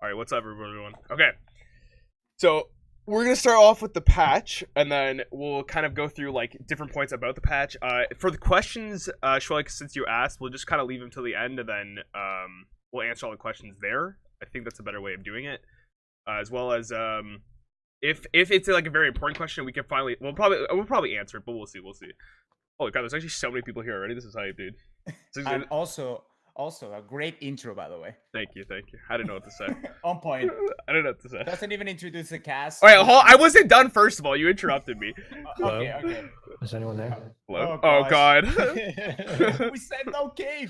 All right, what's up, everyone? Okay, so we're gonna start off with the patch, and then we'll kind of go through like different points about the patch. For the questions, Shwelly, since you asked, we'll just kind of leave them till the end, and then we'll answer all the questions there. I think that's a better way of doing it, as well as if it's like a very important question, we can finally we'll probably answer it, but we'll see. Oh god, there's actually so many people here already. This is hype, dude. And also a great intro, by the way. Thank you. I didn't know what to say. On point. I didn't know what to say. Doesn't even introduce the cast. All right, I wasn't done. First of all, you interrupted me. Okay. Is anyone there? Hello? Oh god. We said okay.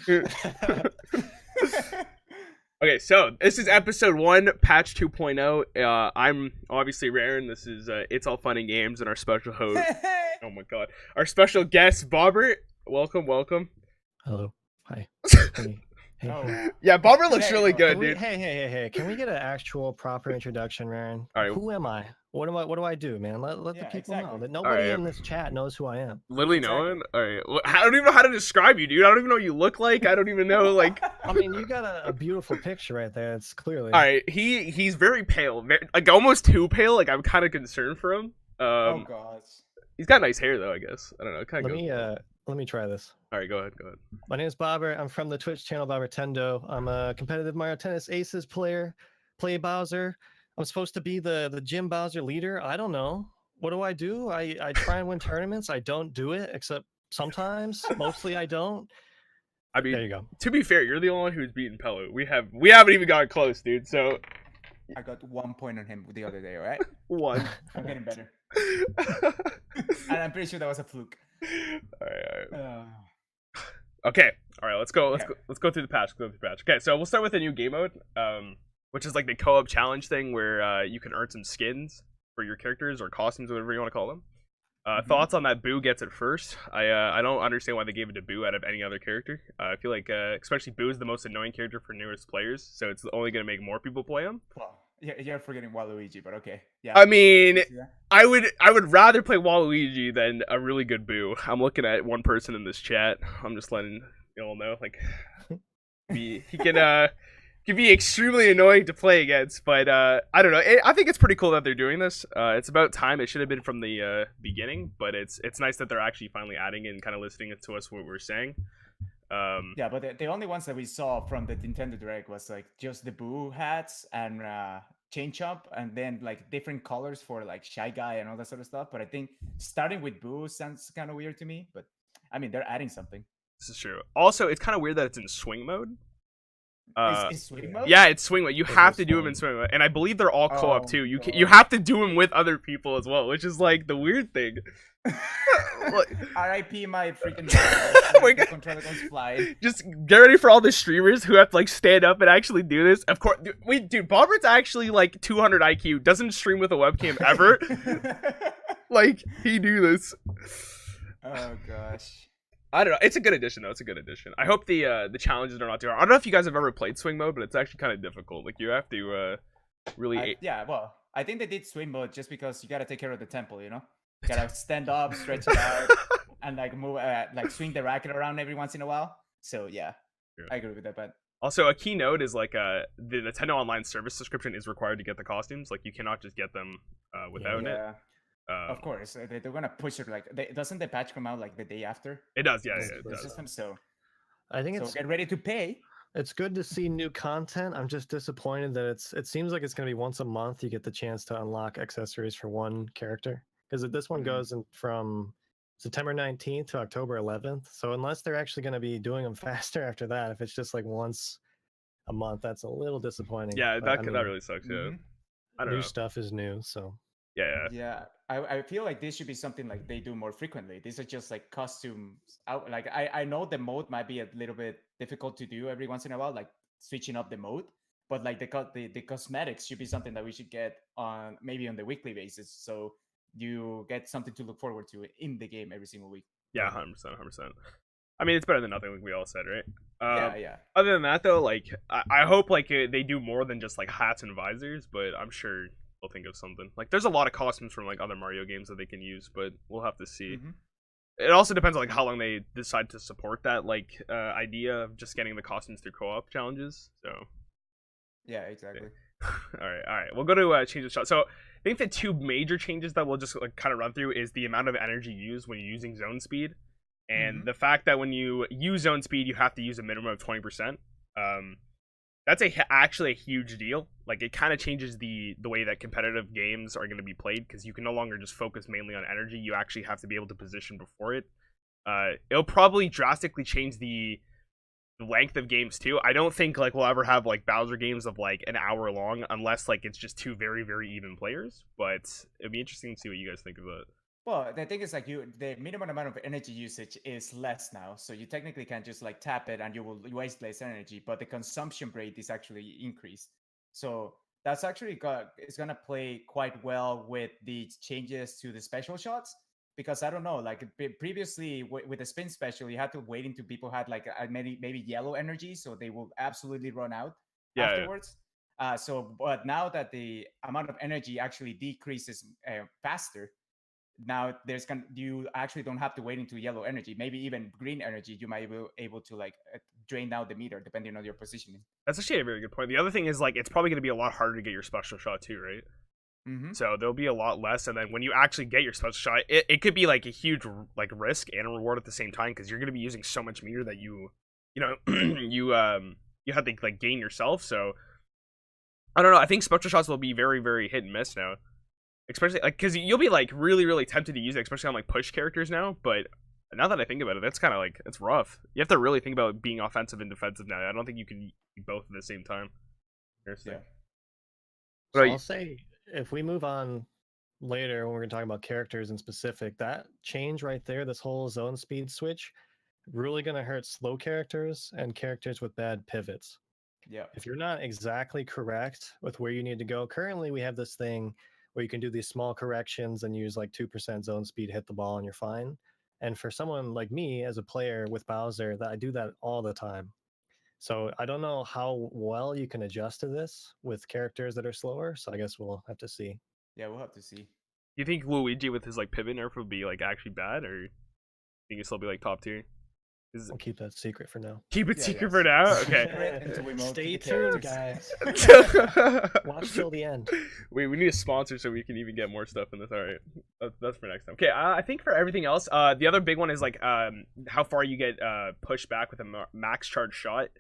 Okay, so this is episode 1, patch 2.0. I'm obviously Rarran. This is It's All Fun and Games, and our special host. Oh my god, our special guest Bobert. Welcome. Hello. Hi. Hey. Oh. Yeah, Bobert looks really good, dude. Hey. Can we get an actual proper introduction, Rarran? All right. Who am I? What do I do, man? Let the people know that nobody in this chat knows who I am. Literally no one? Alright. Well, I don't even know how to describe you, dude. I don't even know what you look like. I don't even know, like... I mean, you got a beautiful picture right there. It's clearly... Alright, he's very pale. Like, almost too pale. Like, I'm kind of concerned for him. Oh, God. He's got nice hair, though, I guess. I don't know. Kind of Let me try this. Alright, go ahead. My name is Bobert. I'm from the Twitch channel Bobertendo. I'm a competitive Mario Tennis Aces player. Play Bowser. I'm supposed to be the Jim Bowser leader. I don't know. What do? I try and win tournaments. I don't do it, except sometimes. Mostly I don't. I mean, there you go. To be fair, you're the only one who's beaten Pelo. We haven't even gotten close, dude. So I got 1 point on him the other day, right? 1. I'm getting better. And I'm pretty sure that was a fluke. All right. Okay. All right. Let's go through the patch. Okay. So we'll start with a new game mode, which is like the co-op challenge thing where you can earn some skins for your characters or costumes, whatever you want to call them. Thoughts on that? Boo gets it first. I don't understand why they gave it to Boo out of any other character. I feel like especially Boo is the most annoying character for newest players, so it's only going to make more people play him. Well, you're forgetting Waluigi, but okay. Yeah. I mean, I would rather play Waluigi than a really good Boo. I'm looking at one person in this chat. I'm just letting you all know, like, he can be extremely annoying to play against, but I don't know. I think it's pretty cool that they're doing this. It's about time. It should have been from the beginning, but it's nice that they're actually finally adding it and kind of listening to us what we're saying. Yeah, but the only ones that we saw from the Nintendo Direct was like just the Boo hats and Chain Chomp, and then like different colors for like Shy Guy and all that sort of stuff. But I think starting with Boo sounds kind of weird to me. But I mean, they're adding something. This is true. Also, it's kind of weird that it's in swing mode. Is swing mode? Yeah, it's swing mode. You have to do them in swing mode, and I believe they're all co-op too. You have to do them with other people as well, which is like the weird thing. R.I.P. my freaking oh my god! Controller goes flying. Just get ready for all the streamers who have to like stand up and actually do this. Of course, dude, Bobert's actually like 200 IQ. Doesn't stream with a webcam ever. Like he do this. Oh gosh. I don't know. It's a good addition, though. It's a good addition. I hope the challenges are not too hard. I don't know if you guys have ever played swing mode, but it's actually kind of difficult. Like, you have to really... well, I think they did swing mode just because you gotta take care of the temple, you know? You gotta stand up, stretch it out, and like move, like swing the racket around every once in a while. So, yeah. I agree with that, but... Also, a key note is, like, the Nintendo Online service subscription is required to get the costumes. Like, you cannot just get them without it. Of course, they're gonna push it like. Doesn't the patch come out like the day after? It does, yeah. It does. System, so I think it's get ready to pay. It's good to see new content. I'm just disappointed that it seems like it's gonna be once a month. You get the chance to unlock accessories for one character because this one goes from September 19th to October 11th. So unless they're actually gonna be doing them faster after that, if it's just like once a month, that's a little disappointing. Yeah, that really sucks. Yeah, I don't know. New stuff is new, so. Yeah. I feel like this should be something like they do more frequently. These are just like costumes out. Like I know the mode might be a little bit difficult to do every once in a while, like switching up the mode. But like the cosmetics should be something that we should get on maybe on the weekly basis, so you get something to look forward to in the game every single week. Yeah, 100%. I mean, it's better than nothing, like we all said, right? Yeah. Other than that, though, like I hope like they do more than just like hats and visors, but I'm sure they'll think of something. Like, there's a lot of costumes from like other Mario games that they can use, but we'll have to see. It also depends on like how long they decide to support that like idea of just getting the costumes through co-op challenges. So yeah, exactly. All right. We'll go to change the shot. So I think the two major changes that we'll just like kind of run through is the amount of energy used when you're using zone speed, and the fact that when you use zone speed, you have to use a minimum of 20%. That's actually a huge deal. Like it kind of changes the way that competitive games are going to be played, because you can no longer just focus mainly on energy. You actually have to be able to position before it. It'll probably drastically change the length of games too. I don't think like we'll ever have like Bowser games of like an hour long, unless like it's just two very very even players. But it'd be interesting to see what you guys think of it. Well, the thing is, like, the minimum amount of energy usage is less now, so you technically can just like tap it and you will waste less energy, but the consumption rate is actually increased. So that's actually it's gonna play quite well with the changes to the special shots, because I don't know, like previously with the spin special, you had to wait until people had like maybe yellow energy, so they will absolutely run out afterwards. So, but now that the amount of energy actually decreases faster, now you actually don't have to wait into yellow energy, maybe even green energy. You might be able to like drain out the meter depending on your positioning. That's actually a very good point. The other thing is like it's probably going to be a lot harder to get your special shot too, right? So there'll be a lot less, and then when you actually get your special shot, it could be like a huge like risk and a reward at the same time, because you're going to be using so much meter that you know you have to like gain yourself. So I don't know. I think special shots will be very very hit and miss now. Especially like because you'll be like really really tempted to use it, especially on like push characters now. But now that I think about it, that's kind of like it's rough. You have to really think about being offensive and defensive now. I don't think you can be both at the same time. Yeah. So I'll say if we move on later when we're going to talk about characters in specific, that change right there, this whole zone speed switch, really going to hurt slow characters and characters with bad pivots. Yeah. If you're not exactly correct with where you need to go, currently we have this thing where you can do these small corrections and use like 2% zone speed, hit the ball, and you're fine. And for someone like me as a player with Bowser, that I do that all the time. So I don't know how well you can adjust to this with characters that are slower. So I guess we'll have to see. Yeah, we'll have to see. You think Luigi with his like pivot nerf would be like actually bad, or you think it'll still be like top tier? We'll keep that secret for now. Keep it secret for now. Okay. Stay tuned, guys. Watch till the end. Wait, we need a sponsor so we can even get more stuff in this. All right, that's for next time. Okay, I think for everything else, the other big one is like how far you get pushed back with a max charge shot.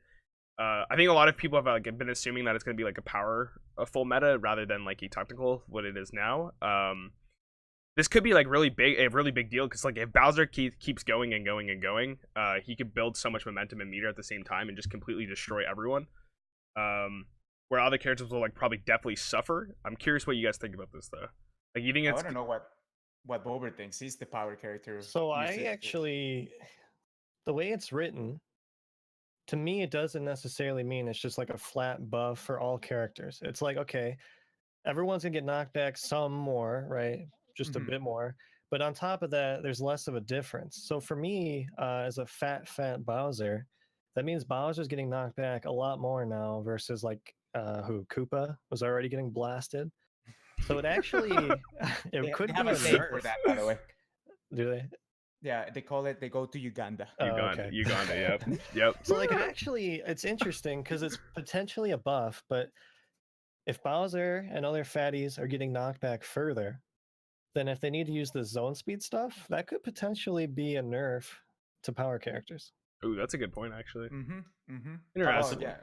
I think a lot of people have like been assuming that it's going to be like a full meta rather than like a technical what it is now. This could be like a really big deal, because like if Bowser keeps going and going and going, he could build so much momentum and meter at the same time and just completely destroy everyone. Where other characters will like probably definitely suffer. I'm curious what you guys think about this though. Like you think it's? I don't know what Bobert thinks. He's the power character. So I actually, the way it's written, to me it doesn't necessarily mean it's just like a flat buff for all characters. It's like, okay, everyone's gonna get knocked back some more, right? Just a bit more, but on top of that there's less of a difference. So for me, as a fat Bowser, that means Bowser's getting knocked back a lot more now versus like Koopa was already getting blasted. So it actually could be a nerf for that, by the way. Do they? Yeah, they go to Uganda. Okay. Uganda, yep. So like it's interesting because it's potentially a buff, but if Bowser and other fatties are getting knocked back further, then if they need to use the zone speed stuff, that could potentially be a nerf to power characters. Ooh, that's a good point, actually. Interesting. Yeah,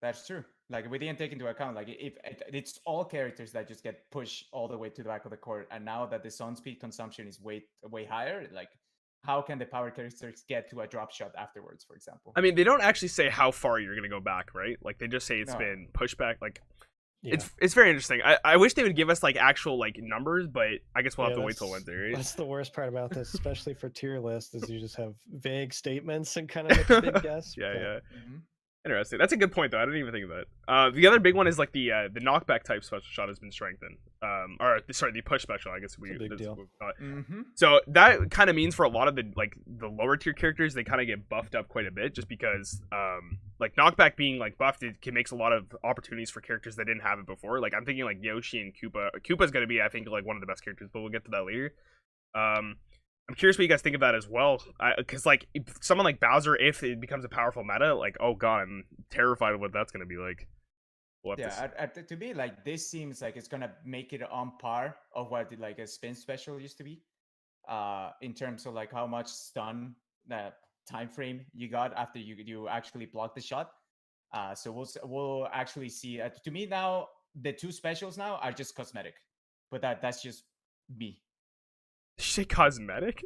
that's true. Like we didn't take into account, like if it's all characters that just get pushed all the way to the back of the court, and now that the zone speed consumption is way higher, like how can the power characters get to a drop shot afterwards, for example? I mean, they don't actually say how far you're gonna go back, right? Like they just say it's been pushed back. Like yeah. It's very interesting. I wish they would give us like actual like numbers, but I guess we'll have to wait till Wednesday, right? That's the worst part about this, especially for tier lists, is you just have vague statements and kind of make a big guess. Yeah. Interesting. That's a good point, though. I didn't even think of that. The other big one is like the knockback type special shot has been strengthened. The push special. I guess big deal. So that kind of means for a lot of the lower tier characters, they kind of get buffed up quite a bit, just because like knockback being like buffed, it makes a lot of opportunities for characters that didn't have it before. Like I'm thinking like Yoshi and Koopa. Koopa's gonna be, I think, like one of the best characters, but we'll get to that later. I'm curious what you guys think of that as well, because like someone like Bowser, if it becomes a powerful meta, like oh god, I'm terrified of what that's gonna be like. We'll have to see. To me, like this seems like it's gonna make it on par of what like a spin special used to be. In terms of like how much stun that time frame you got after you actually block the shot. So we'll actually see. To me now, the two specials now are just cosmetic, but that's just me. Did you say cosmetic?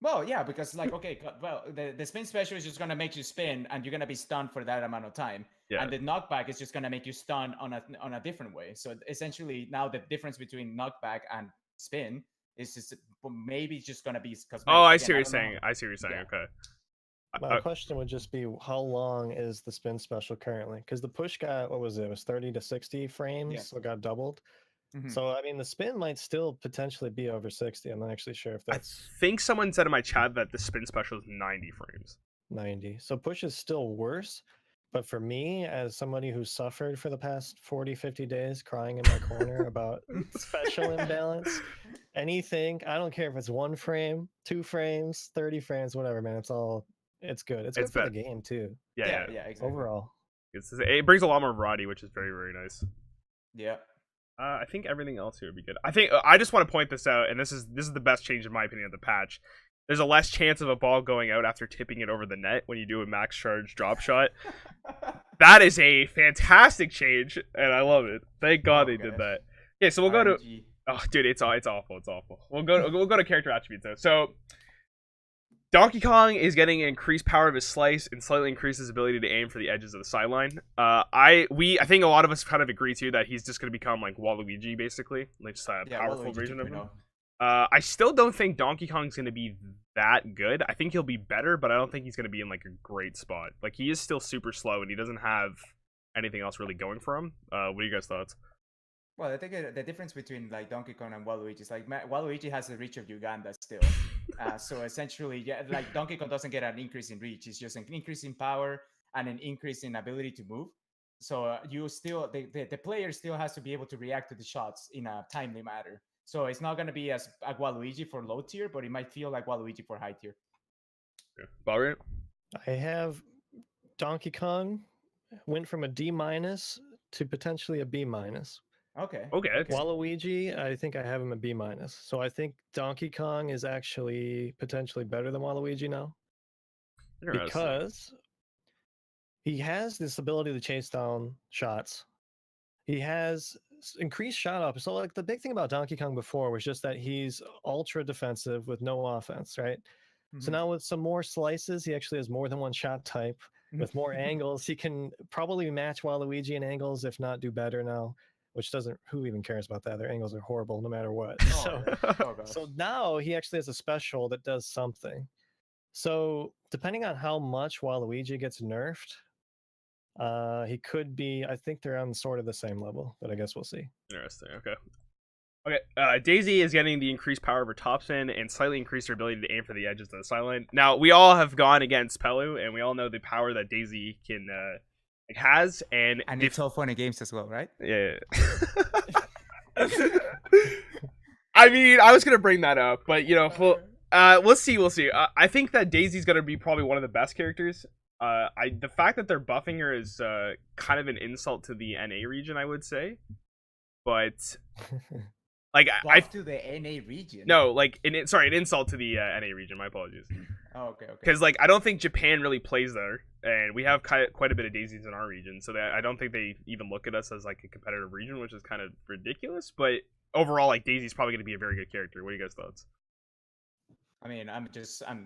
Well, yeah, because like okay, well the spin special is just gonna make you spin, and you're gonna be stunned for that amount of time. Yeah. And the knockback is just gonna make you stun on a different way. So essentially, now the difference between knockback and spin is just maybe just gonna be cosmetic. Oh, I Again, see what you're don't know. saying. I see what you're saying. Yeah. Okay. My question would just be, how long is the spin special currently? Because the push got, what was it? It was 30 to 60 frames, Yeah. so it got doubled. Mhm. So, I mean, the spin might still potentially be over 60. I'm not actually sure if I that's think someone said in my chat that the spin special is 90 frames. 90. So push is still worse. But for me, as somebody who suffered for the past 40, 50 days crying in my corner about special imbalance, anything, I don't care if it's 1 frame, 2 frames, 30 frames, whatever, man. It's good. It's good for the game too. Yeah. Exactly. Overall. It brings a lot more variety, which is very, very nice. Yeah. I think everything else here would be good. I think I just want to point this out, and this is the best change in my opinion of the patch. There's a less chance of a ball going out after tipping it over the net when you do a max charge drop shot. That is a fantastic change, and I love it. Thank God they did that. Okay, so we'll go to. Oh, dude, it's awful. It's awful. We'll go to character attributes though. So Donkey Kong is getting increased power of his slice and slightly increases his ability to aim for the edges of the sideline. I think a lot of us kind of agree too that he's just going to become like Waluigi basically, like just a powerful version of him. I still don't think Donkey Kong's going to be that good. I think he'll be better, but I don't think he's going to be in like a great spot. Like he is still super slow and he doesn't have anything else really going for him. What are you guys' thoughts? Well, I think the difference between like Donkey Kong and Waluigi is like Waluigi has the reach of Uganda still. So essentially, yeah, like Donkey Kong doesn't get an increase in reach. It's just an increase in power and an increase in ability to move. So you still the player still has to be able to react to the shots in a timely manner. So it's not going to be as like Waluigi for low tier, but it might feel like Waluigi for high tier. Bobert? I have Donkey Kong went from a D- to potentially a B-. Okay. Waluigi, I think I have him a B-. So I think Donkey Kong is actually potentially better than Waluigi now. Because he has this ability to chase down shots. He has increased shot up. So like the big thing about Donkey Kong before was just that he's ultra defensive with no offense, right? Mm-hmm. So now with some more slices, he actually has more than one shot type. With more angles, he can probably match Waluigi in angles, if not do better now. Which doesn't, who even cares about that? Their angles are horrible no matter what. So now he actually has a special that does something. So depending on how much Waluigi gets nerfed, he could be, I think they're on sort of the same level, but I guess we'll see. Interesting. Okay. Daisy is getting the increased power of her top spin and slightly increased her ability to aim for the edges of the sideline. Now, we all have gone against Pelu, and we all know the power that Daisy can has, and it's all fun and games as well, right? Yeah. I mean, I was gonna bring that up, but we'll see. I think that Daisy's gonna be probably one of the best characters. The fact that they're buffing her is kind of an insult to the NA region, I would say. But like to the NA region. No, like an insult to the NA region. My apologies. Oh, okay. Because like I don't think Japan really plays there, and we have quite a bit of daisies in our region, so that I don't think they even look at us as like a competitive region, which is kind of ridiculous. But overall, like Daisy's probably going to be a very good character. What are you guys' thoughts? I mean, I'm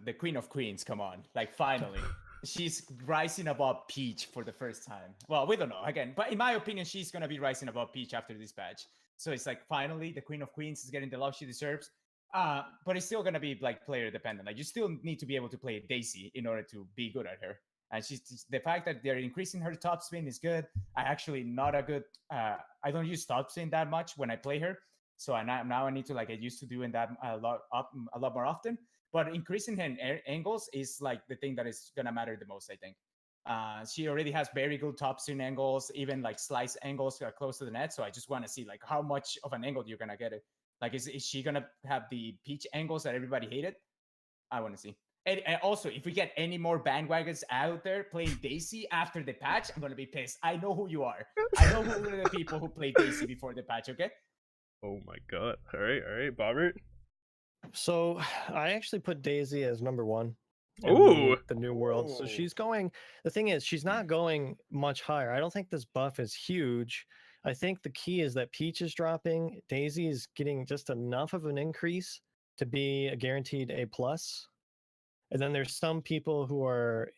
the Queen of Queens. Come on, like finally. She's rising above Peach for the first time. Well, we don't know again, but in my opinion, she's gonna be rising above Peach after this patch. So it's like finally the Queen of Queens is getting the love she deserves. But it's still gonna be like player dependent. Like you still need to be able to play Daisy in order to be good at her. And the fact that they're increasing her top spin is good. I actually not a good. I don't use top spin that much when I play her. So now I need to like get used to doing that a lot more often. But increasing her angles is like the thing that is gonna matter the most, I think. She already has very good top spin angles, even like slice angles that are close to the net. So I just want to see like how much of an angle you're gonna get it. Like, is she gonna have the Peach angles that everybody hated? I want to see. And also, if we get any more bandwagons out there playing Daisy after the patch, I'm gonna be pissed. I know who you are. I know who are the people who played Daisy before the patch. Okay. Oh my god. All right, Bobert. So I actually put Daisy as number one in Ooh. the new world. So Ooh. she's going. The thing is, she's not going much higher. I don't think this buff is huge. I think the key is that Peach is dropping. Daisy is getting just enough of an increase to be a guaranteed A plus. And then there's some people who are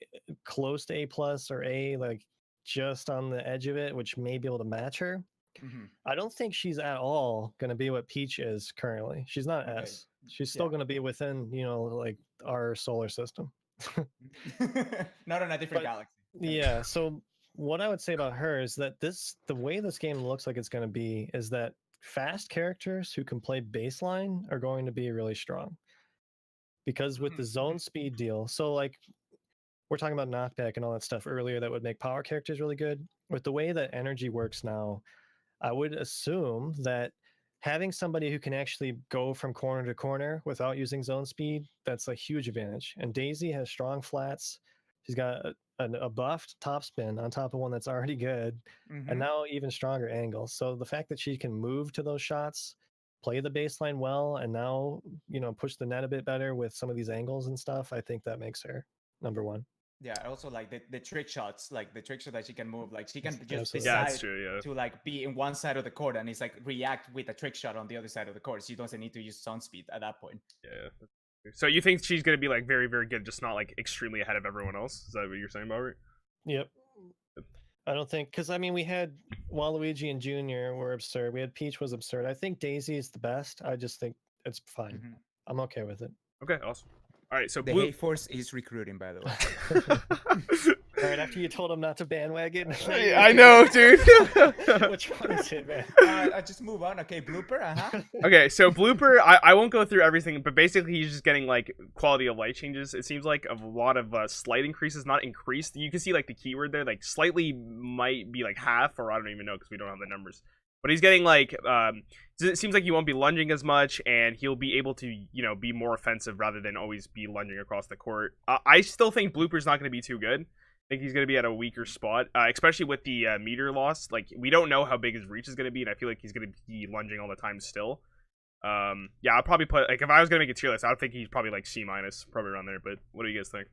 close to A plus or A, like just on the edge of it, which may be able to match her. Mhm. I don't think she's at all going to be what Peach is currently. She's not Okay. S. She's still Yeah. going to be within, like our solar system. Not on a different But- galaxy. Yeah. So what I would say about her is that the way this game looks like it's going to be is that fast characters who can play baseline are going to be really strong. Because with the zone speed deal, so like we're talking about knockback and all that stuff earlier that would make power characters really good. With the way that energy works now, I would assume that having somebody who can actually go from corner to corner without using zone speed, that's a huge advantage. And Daisy has strong flats. She's got a buffed top spin on top of one that's already good, Mhm. and now even stronger angles. So the fact that she can move to those shots, play the baseline well, and now push the net a bit better with some of these angles and stuff, I think that makes her number one. Yeah, also like the trick shots, like the trick shot that she can move, like she can just Absolutely. Yeah, decide that's true. Yeah. to like be in one side of the court and it's like react with a trick shot on the other side of the court. So you don't need to use sound speed at that point. Yeah. So you think she's gonna be like very, very good, just not like extremely ahead of everyone else? Is that what you're saying, Bobert? Yep. I don't think, because I mean, we had Waluigi and Junior were absurd. We had Peach was absurd. I think Daisy is the best. I just think it's fine. Mhm. I'm okay with it. Okay, awesome. All right, so The blue. Hate Force is recruiting, by the way. All right, after you told him not to bandwagon. I know, dude. Which one is it, man? I just move on. Okay, blooper. Okay, so blooper, I won't go through everything, but basically he's just getting like quality of life changes. It seems like a lot of slight increases, not increased. You can see like the keyword there, like slightly might be like half, or I don't even know because we don't have the numbers. But he's getting like, it seems like he won't be lunging as much, and he'll be able to, be more offensive rather than always be lunging across the court. I still think blooper's not going to be too good. I think he's going to be at a weaker spot, especially with the meter loss. Like, we don't know how big his reach is going to be, and I feel like he's going to be lunging all the time still. Yeah, I'll probably put, like, if I was going to make a tier list, I would think he's probably like C-, probably around there. But what do you guys think?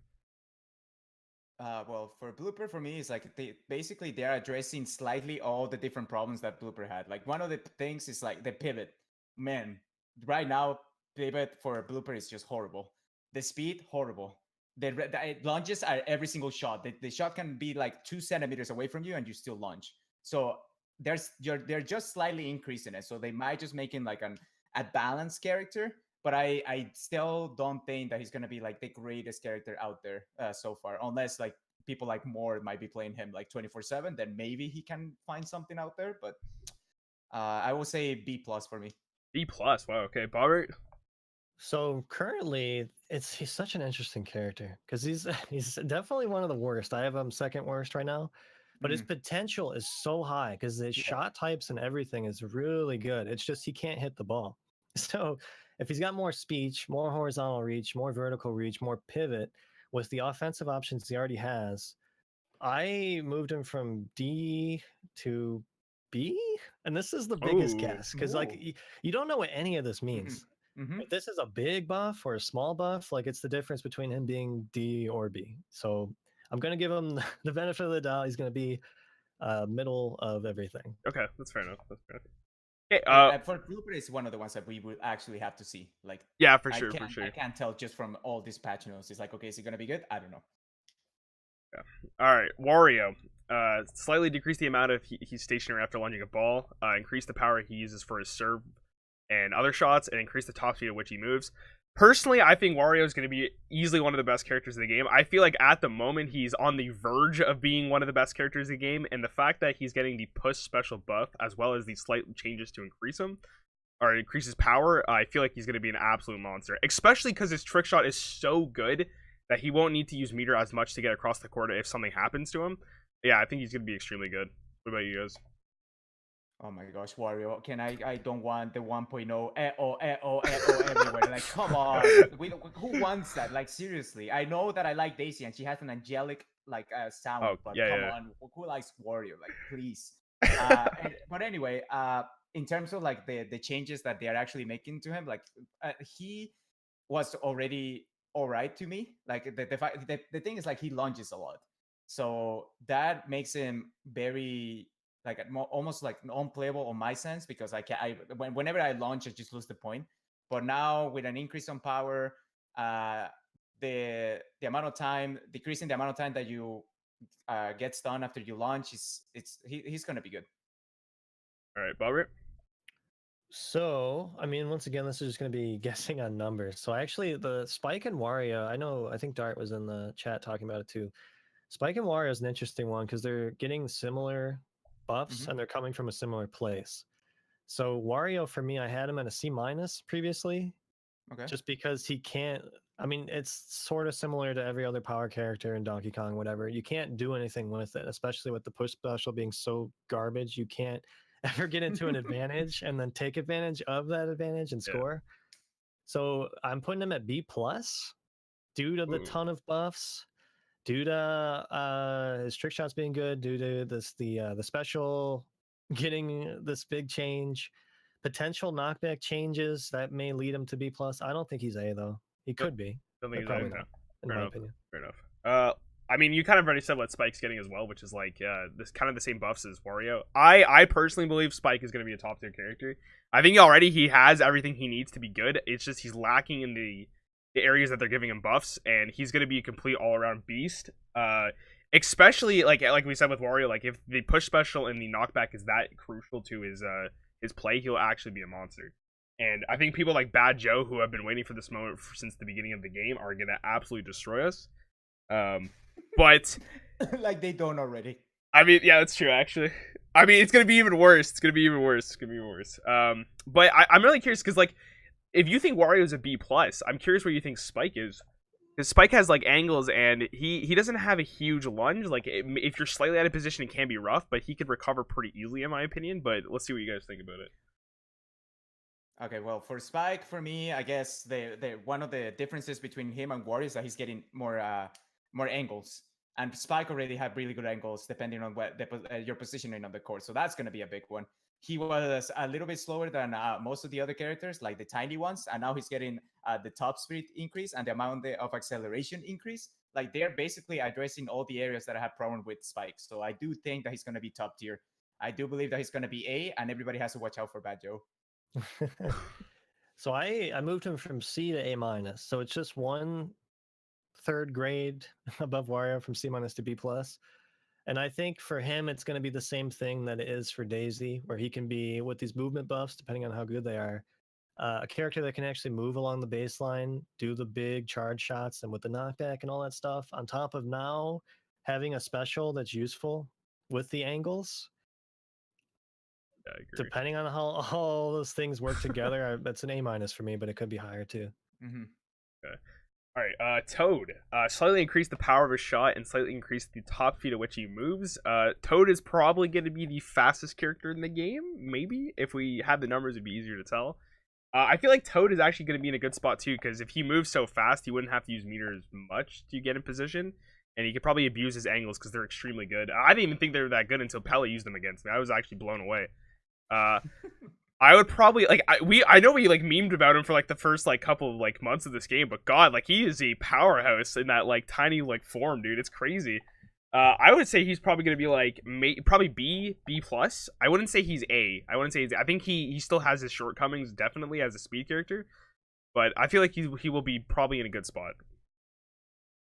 Well, for blooper, for me, it's like they're addressing slightly all the different problems that blooper had. Like one of the things is like the pivot. Man, right now pivot for blooper is just horrible. The speed, horrible. The lunges are every single shot. The shot can be like 2 centimeters away from you and you still lunge. So they're just slightly increasing it. So they might just make him like a balanced character. But I still don't think that he's going to be like the greatest character out there so far. Unless like people like Moore might be playing him like 24/7, then maybe he can find something out there. But I will say B+ for me. B+, wow, okay. Bobert? So currently, he's such an interesting character because he's definitely one of the worst. I have him second worst right now, but his potential is so high because his shot types and everything is really good. It's just he can't hit the ball. So if he's got more speech, more horizontal reach, more vertical reach, more pivot, with the offensive options he already has, I moved him from D to B, and this is the biggest Ooh. guess because like you don't know what any of this means. If this is a big buff or a small buff, like it's the difference between him being D or B. So I'm gonna give him the benefit of the doubt. He's gonna be middle of everything. Okay, that's fair enough. Okay, For blooper is one of the ones that we would actually have to see. Like, yeah, for sure. I can't tell just from all these patch notes. It's like, okay, is it gonna be good? I don't know. Yeah. All right, Wario. Slightly decrease the amount of he's stationary after lunging a ball. Increase the power he uses for his serve and other shots, and increase the top speed at which he moves. Personally, I think Wario is going to be easily one of the best characters in the game. I feel like at the moment he's on the verge of being one of the best characters in the game, and the fact that he's getting the push special buff as well as the slight changes to increase him, or increase his power, I feel like he's going to be an absolute monster. Especially because his trick shot is so good that he won't need to use meter as much to get across the court if something happens to him. Yeah, I think he's going to be extremely good. What about you guys? Oh my gosh, Wario! Can I don't want the 1.0 everywhere. Like, come on, who wants that? Like, seriously. I know that I like Daisy and she has an angelic like sound, Oh but come yeah, on, who likes Wario? Like, please. But anyway, in terms of like the changes that they are actually making to him, like he was already all right to me. Like the thing is like he lunges a lot, so that makes him very like almost like unplayable on my sense because I can whenever I launch I just lose the point. But now with an increase on power, uh, the amount of time decreasing the amount of time that you get stunned after you launch is he's gonna be good. All right, Bobert. So, I mean, once again, this is just going to be guessing on numbers. So, actually, the Spike and Wario, I think Dart was in the chat talking about it too. Spike and Wario is an interesting one because they're getting similar buffs Mm-hmm. and they're coming from a similar place. So, Wario, for me, I had him at a C minus previously, Okay. just because he can't. I mean, it's sort of similar to every other power character in Donkey Kong, whatever. You can't do anything with it, especially with the push special being so garbage. You can't ever get into an advantage and then take advantage of that advantage and Yeah. score. So I'm putting him at B plus due to the Ooh. ton of buffs, due to his trick shots being good, due to the special getting this big change, potential knockback changes that may lead him to B plus. I don't think he's A though. He Don't, could be, don't think but he's probably A. No. not, in Fair my enough. opinion. Fair enough. I mean, you kind of already said what Spike's getting as well, which is like this kind of the same buffs as Wario. I personally believe Spike is going to be a top tier character. I think already he has everything he needs to be good. It's just he's lacking in the areas that they're giving him buffs, and he's going to be a complete all around beast. Especially like we said with Wario, like if the push special and the knockback is that crucial to his play, he'll actually be a monster. And I think people like Bad Joe, who have been waiting for this moment since the beginning of the game, are gonna absolutely destroy us. But Like they don't already. I mean, yeah, that's true. Actually, I mean, it's gonna be even worse. It's gonna be even worse. It's gonna be even worse. But I'm really curious because like, if you think Wario is a B plus, I'm curious where you think Spike is. Because Spike has like angles, and he doesn't have a huge lunge. Like if you're slightly out of position, it can be rough, but he could recover pretty easily, in my opinion. But let's see what you guys think about it. Okay, well, for Spike, for me, I guess the one of the differences between him and Wario is that he's getting more angles, and Spike already had really good angles depending on what your positioning on the court. So that's going to be a big one. He was a little bit slower than most of the other characters, like the tiny ones, and now he's getting the top speed increase and the amount of acceleration increase. Like they're basically addressing all the areas that I have problem with Spike. So I do think that he's going to be top tier. I do believe that he's going to be A, and everybody has to watch out for Bad Joe. So I moved him from C to A minus. So it's just one third grade above Wario from C minus to B plus. And I think for him, it's going to be the same thing that it is for Daisy, where he can be with these movement buffs, depending on how good they are, a character that can actually move along the baseline, do the big charge shots, and with the knockback and all that stuff, on top of now having a special that's useful with the angles. Yeah, I agree. Depending on how all those things work together, that's an A minus for me, but it could be higher too. Mm-hmm. Okay. All right, Toad. Slightly increase the power of his shot and slightly increase the top speed at which he moves. Toad is probably going to be the fastest character in the game. Maybe if we had the numbers, it'd be easier to tell. I feel like Toad is actually going to be in a good spot too, because if he moves so fast, he wouldn't have to use meters much to get in position, and he could probably abuse his angles because they're extremely good. I didn't even think they were that good until Pele used them against me. I was actually blown away. I would probably like I know we like memed about him for like the first like couple of like months of this game, but God, like he is a powerhouse in that like tiny like form, dude. It's crazy. I would say he's probably gonna be like probably B plus. I wouldn't say he's A. I wouldn't say he's A. I think he still has his shortcomings definitely as a speed character, but I feel like he will be probably in a good spot.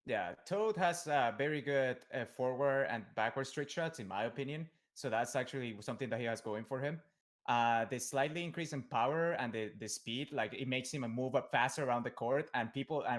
Yeah, Toad has very good forward and backward trick shots, in my opinion. So that's actually something that he has going for him. The slightly increase in power and the speed, like it makes him move up faster around the court. And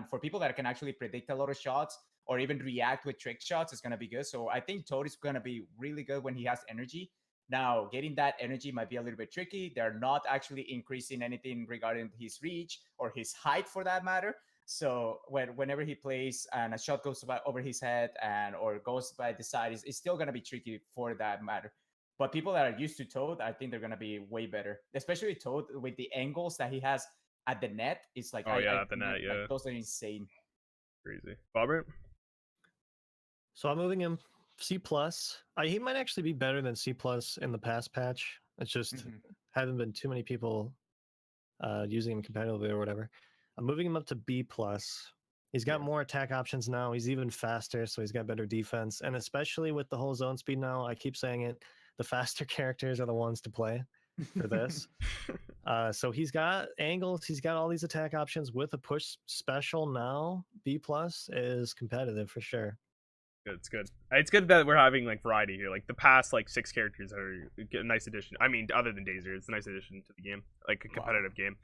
for people that can actually predict a lot of shots or even react with trick shots, is going to be good. So I think Toad is going to be really good when he has energy. Now, getting that energy might be a little bit tricky. They're not actually increasing anything regarding his reach or his height, for that matter. So whenever he plays and a shot goes by over his head and or goes by the side, it's still gonna be tricky for that matter. But people that are used to Toad, I think they're gonna be way better, especially Toad with the angles that he has at the net. It's like Oh yeah, I at the think net, yeah, like those are insane. crazy. Bobert? So I'm moving him C plus. He might actually be better than C plus in the past patch. It's just Mhm. haven't been too many people using him competitively or whatever. I'm moving him up to B plus. He's got Yeah. more attack options now. He's even faster, so he's got better defense. And especially with the whole zone speed now, I keep saying it, the faster characters are the ones to play for this. So he's got angles, he's got all these attack options with a push special now. B plus is competitive for sure. Good, it's good. It's good that we're having like variety here. Like the past like 6 characters are a nice addition. I mean, other than Dazer, it's a nice addition to the game, like a competitive game.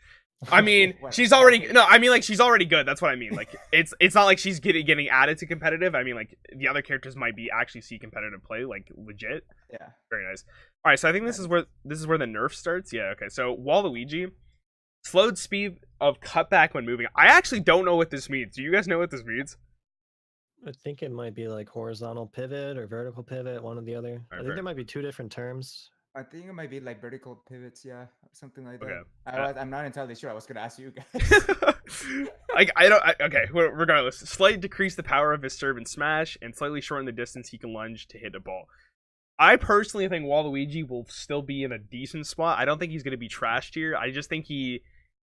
I mean, What? she's already Okay. no. I mean, like she's already good. That's what I mean. Like it's not like she's getting added to competitive. I mean, like the other characters might be actually see competitive play, like legit. Yeah. Very nice. All right, so I think this is where the nerf starts. Yeah. Okay. So Waluigi, slowed speed of cutback when moving. I actually don't know what this means. Do you guys know what this means? I think it might be like horizontal pivot or vertical pivot, one or the other. I think fair. there might be 2 different terms. I think it might be like vertical pivots, yeah, something like that. Okay. I'm not entirely sure. I was gonna ask you guys. Okay. Regardless, slightly decrease the power of his serve and smash, and slightly shorten the distance he can lunge to hit a ball. I personally think Waluigi will still be in a decent spot. I don't think he's going to be trashed here. I just think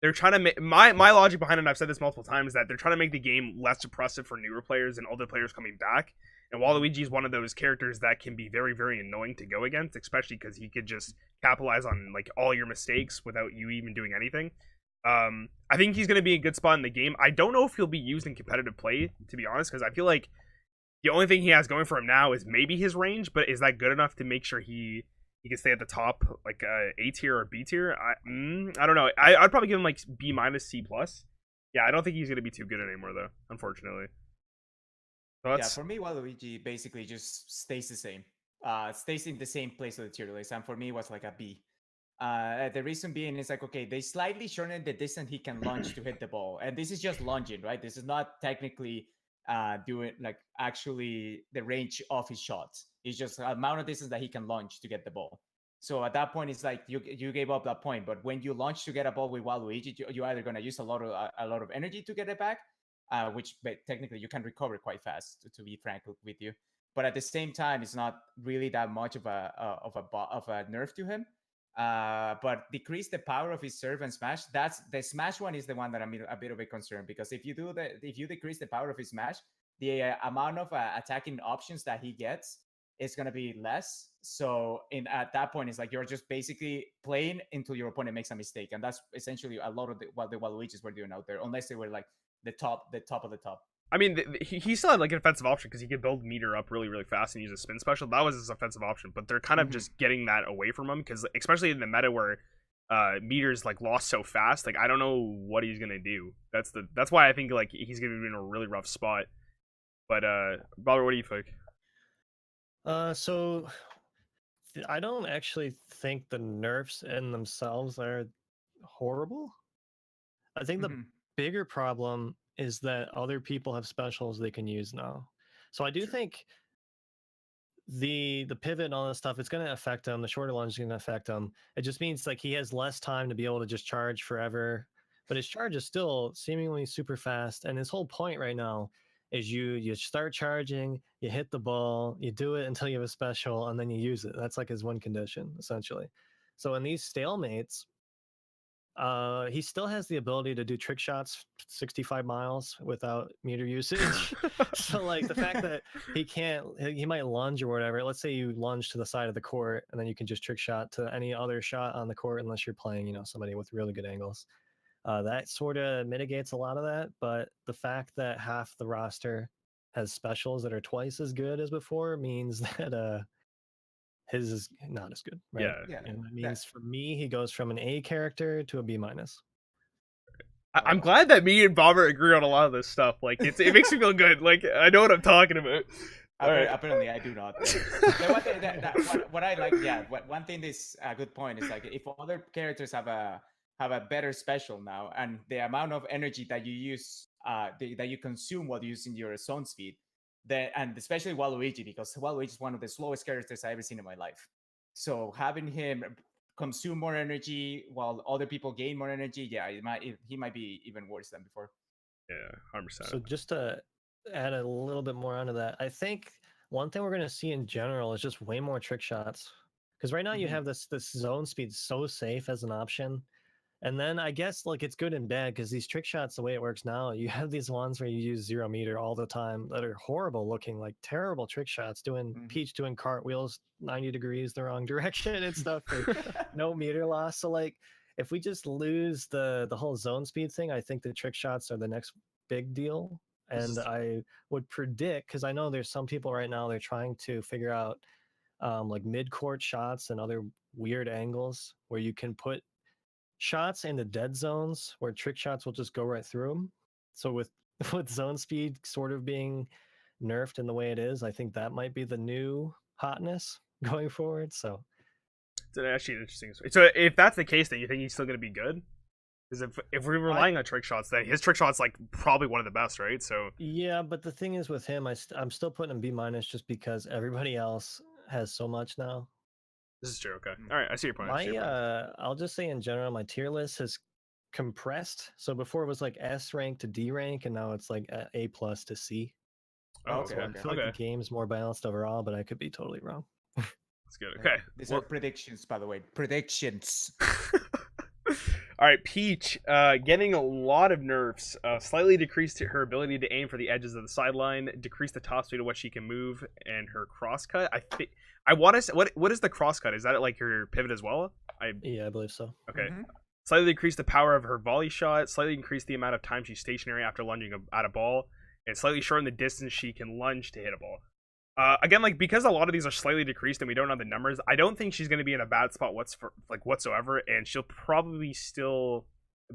they're trying to make my logic behind it. And I've said this multiple times, that they're trying to make the game less oppressive for newer players and older players coming back. And Waluigi is one of those characters that can be very, very annoying to go against, especially because he could just capitalize on like all your mistakes without you even doing anything. I think he's going to be a good spot in the game. I don't know if he'll be used in competitive play, to be honest, because I feel like the only thing he has going for him now is maybe his range, but is that good enough to make sure he can stay at the top, like A tier or B tier? I don't know. I'd probably give him like B minus, C plus. Yeah, I don't think he's gonna be too good anymore though, unfortunately. So Yeah, for me, Waluigi basically just stays the same. Stays in the same place of the tier list, and for me, it was like a B. The reason being is like, okay, they slightly shortened the distance he can launch to hit the ball, and this is just lunging, right? This is not technically doing like actually the range of his shots. It's just the amount of distance that he can launch to get the ball. So at that point, it's like you gave up that point. But when you launch to get a ball with Waluigi, you're either gonna use a lot of energy to get it back, which technically you can recover quite fast. To be frank with you, but at the same time, it's not really that much of a nerf to him. But decrease the power of his serve and smash. That's the smash one is the one that I'm a bit of a concern, because if you decrease the power of his smash, the amount of attacking options that he gets is going to be less. So at that point, it's like you're just basically playing until your opponent makes a mistake, and that's essentially a lot of what the Waluigis were doing out there, unless they were like the top of the top. I mean, he still had like an offensive option because he could build meter up really, really fast and use a spin special. That was his offensive option, but they're kind of just getting that away from him, because especially in the meta where meter's like lost so fast, like I don't know what he's gonna do. That's why I think like he's gonna be in a really rough spot. But Robert, what do you think? So I don't actually think the nerfs in themselves are horrible. I think the bigger problem is that other people have specials they can use now. So I do think the pivot and all this stuff, it's going to affect him. The shorter lunge is going to affect him. It just means like he has less time to be able to just charge forever, but his charge is still seemingly super fast. And his whole point right now is you start charging, you hit the ball, you do it until you have a special, and then you use it. That's like his one condition essentially. So in these stalemates, he still has the ability to do trick shots 65 miles without meter usage. So like the fact that he might lunge or whatever. Let's say you lunge to the side of the court and then you can just trick shot to any other shot on the court, unless you're playing, somebody with really good angles. That sort of mitigates a lot of that. But the fact that half the roster has specials that are twice as good as before means that his is not as good, right? Yeah. And that means for me, he goes from an A character to a B minus. I'm glad that me and Bobber agree on a lot of this stuff. Like it makes me feel good. Like I know what I'm talking about. Apparently, I do not. What I like, one thing is a good point is like if other characters have a better special now, and the amount of energy that you use, that you consume while using your zone speed, and especially Waluigi, because Waluigi is one of the slowest characters I've ever seen in my life. So having him consume more energy while other people gain more energy, yeah, he might be even worse than before. Yeah, 100%. So just to add a little bit more onto that, I think one thing we're going to see in general is just way more trick shots. Because right now you have this zone speed so safe as an option. And then I guess like it's good and bad because these trick shots, the way it works now, you have these ones where you use 0 meter all the time that are horrible looking, like terrible trick shots, doing Peach doing cartwheels 90 degrees the wrong direction and stuff for no meter loss. So like if we just lose the whole zone speed thing, I think the trick shots are the next big deal. And I would predict, because I know there's some people right now, they're trying to figure out like mid-court shots and other weird angles where you can put shots in the dead zones where trick shots will just go right through them. So with with zone speed sort of being nerfed in the way it is, I think that might be the new hotness going forward. So it's actually an interesting. So if that's the case, then you think he's still going to be good? Because if we're relying on trick shots, then his trick shot's like probably one of the best, right? So yeah, but the thing is with him, I'm still putting him B- just because everybody else has so much now. This is true. Okay. All right. I see your point. I'll just say in general, my tier list has compressed. So before it was like S rank to D rank, and now it's like A plus to C. Oh, okay. So I feel like the game's more balanced overall, but I could be totally wrong. That's good. Okay. These are predictions, by the way. Predictions. All right, Peach, getting a lot of nerfs. Slightly decreased her ability to aim for the edges of the sideline. Decreased the top speed of what she can move, and her crosscut. I want to say, what is the crosscut? Is that like her pivot as well? Yeah, I believe so. Okay. Slightly decreased the power of her volley shot. Slightly increased the amount of time she's stationary after lunging at a ball, and slightly shortened the distance she can lunge to hit a ball. Again, like because a lot of these are slightly decreased and we don't know the numbers, I don't think she's going to be in a bad spot whatsoever, and she'll probably still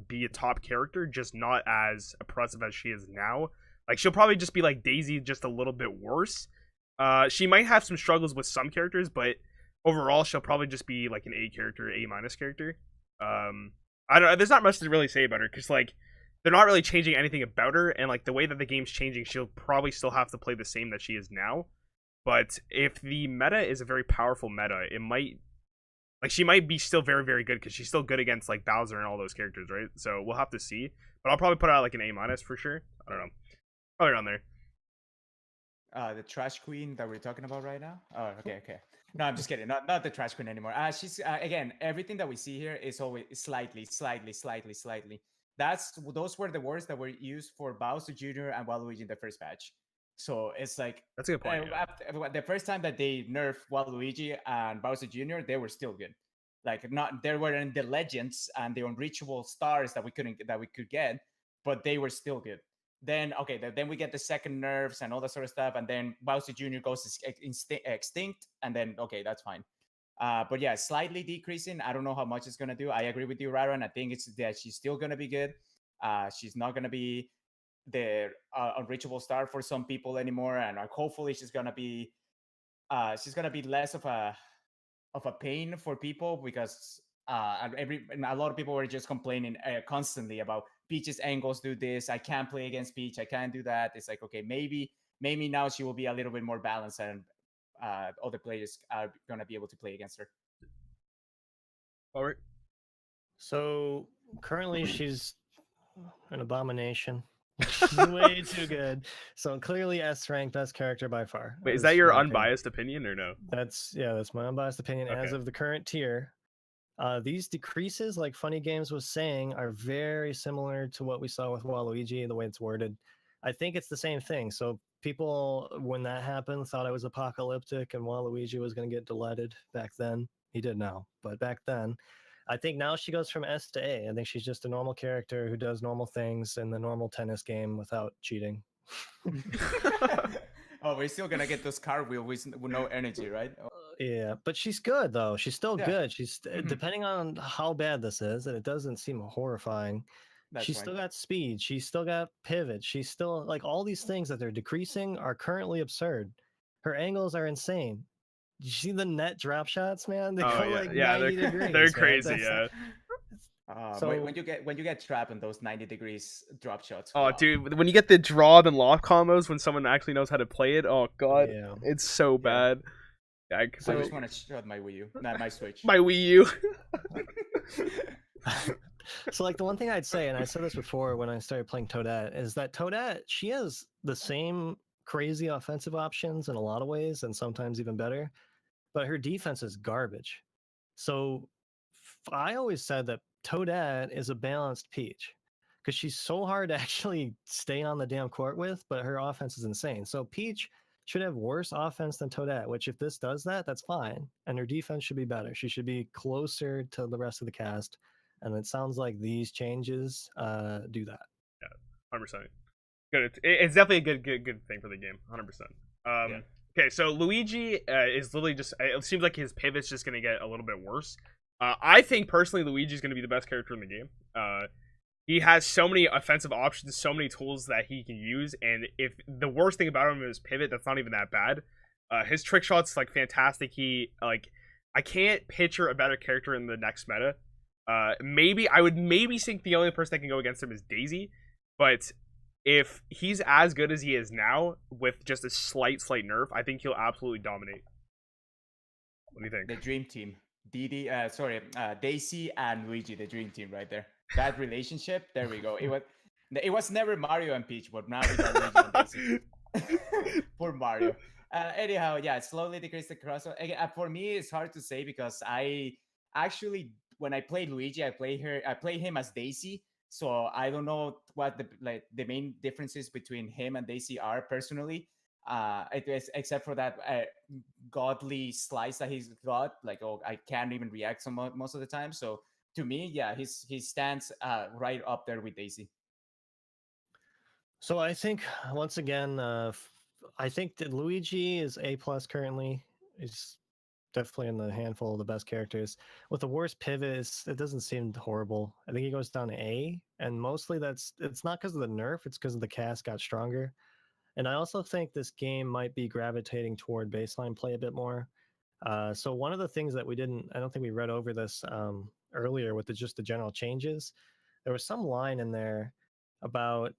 be a top character, just not as oppressive as she is now. Like she'll probably just be like Daisy, just a little bit worse. She might have some struggles with some characters, but overall she'll probably just be like an A character, A minus character. I don't know. There's not much to really say about her because like they're not really changing anything about her, and like the way that the game's changing, she'll probably still have to play the same that she is now. But if the meta is a very powerful meta, it might, like, she might be still very, very good because she's still good against like Bowser and all those characters, right? So we'll have to see. But I'll probably put out like an A minus for sure. I don't know, probably around there. The trash queen that we're talking about right now. Oh, okay. No, I'm just kidding. Not the trash queen anymore. She's again, everything that we see here is always slightly. Those were the words that were used for Bowser Jr. and Waluigi in the first patch. So it's like that's a good point. The first time that they nerfed Waluigi and Bowser Jr., they were still good. Like not they were in the legends and the unreachable stars that we could get, but they were still good. Then then we get the second nerfs and all that sort of stuff, and then Bowser Jr. goes extinct, and then that's fine. But yeah, slightly decreasing. I don't know how much it's gonna do. I agree with you, Rarran. I think it's that she's still gonna be good. She's not gonna be the unreachable star for some people anymore, and hopefully she's gonna be less of a pain for people because a lot of people were just complaining constantly about Peach's angles do this. I can't play against Peach. I can't do that. It's like okay, maybe now she will be a little bit more balanced and other players are gonna be able to play against her. All right. So currently she's an abomination. Way too good. So clearly S rank, best character by far. Wait, is that your unbiased opinion or no? That's my unbiased opinion. Okay. As of the current tier, these decreases, like Funny Games was saying, are very similar to what we saw with Waluigi, the way it's worded. I think it's the same thing. So people, when that happened, thought it was apocalyptic and Waluigi was going to get deleted back then. He did now, but back then, I think now she goes from S to A. I think she's just a normal character who does normal things in the normal tennis game without cheating. Oh, we're still gonna get those cartwheels with no energy, right? Yeah, but she's good though. She's still good. She's depending on how bad this is, and it doesn't seem horrifying. She's still got speed. She's still got pivot. She's still like all these things that they're decreasing are currently absurd. Her angles are insane. You see the net drop shots, man? They go like 90 degrees. They're crazy, yeah. So when you get trapped in those 90 degrees drop shots. Oh, wow. Dude, when you get the draw and lock combos when someone actually knows how to play it, oh god, it's so bad. I I completely just want to shut my Wii U, not my Switch. my Wii U. So like the one thing I'd say, and I said this before when I started playing Toadette, is that Toadette, she has the same crazy offensive options in a lot of ways, and sometimes even better, but her defense is garbage. So I always said that Toadette is a balanced Peach because she's so hard to actually stay on the damn court with, but her offense is insane. So Peach should have worse offense than Toadette, which if this does that, that's fine. And her defense should be better. She should be closer to the rest of the cast. And it sounds like these changes do that. Yeah, 100%. Good. It's definitely a good thing for the game. 100%. Yeah. Okay, so Luigi is literally just. It seems like his pivot's just gonna get a little bit worse. I think personally, Luigi's gonna be the best character in the game. He has so many offensive options, so many tools that he can use, and if the worst thing about him is pivot, that's not even that bad. His trick shot's like fantastic. I can't picture a better character in the next meta. Maybe I would think the only person that can go against him is Daisy, but if he's as good as he is now with just a slight nerf, I think he'll absolutely dominate. What do you think? The dream team. Daisy and Luigi, the dream team right there. That relationship, there we go. It was never Mario and Peach, but now we got Luigi and Daisy. Poor Mario. Anyhow, yeah, slowly decrease the crossover. For me, it's hard to say because I actually, when I play Luigi, I play him as Daisy. So I don't know what the main differences between him and Daisy are personally. It is, except for that godly slice that he's got. Like, oh, I can't even react most of the time. So to me, yeah, he stands right up there with Daisy. So I think once again, I think that Luigi is A plus currently. He's definitely in the handful of the best characters. With the worst pivot, it doesn't seem horrible. I think he goes down to A, and mostly it's not because of the nerf, it's because the cast got stronger. And I also think this game might be gravitating toward baseline play a bit more. So one of the things that I don't think we read over this earlier with just the general changes. There was some line in there about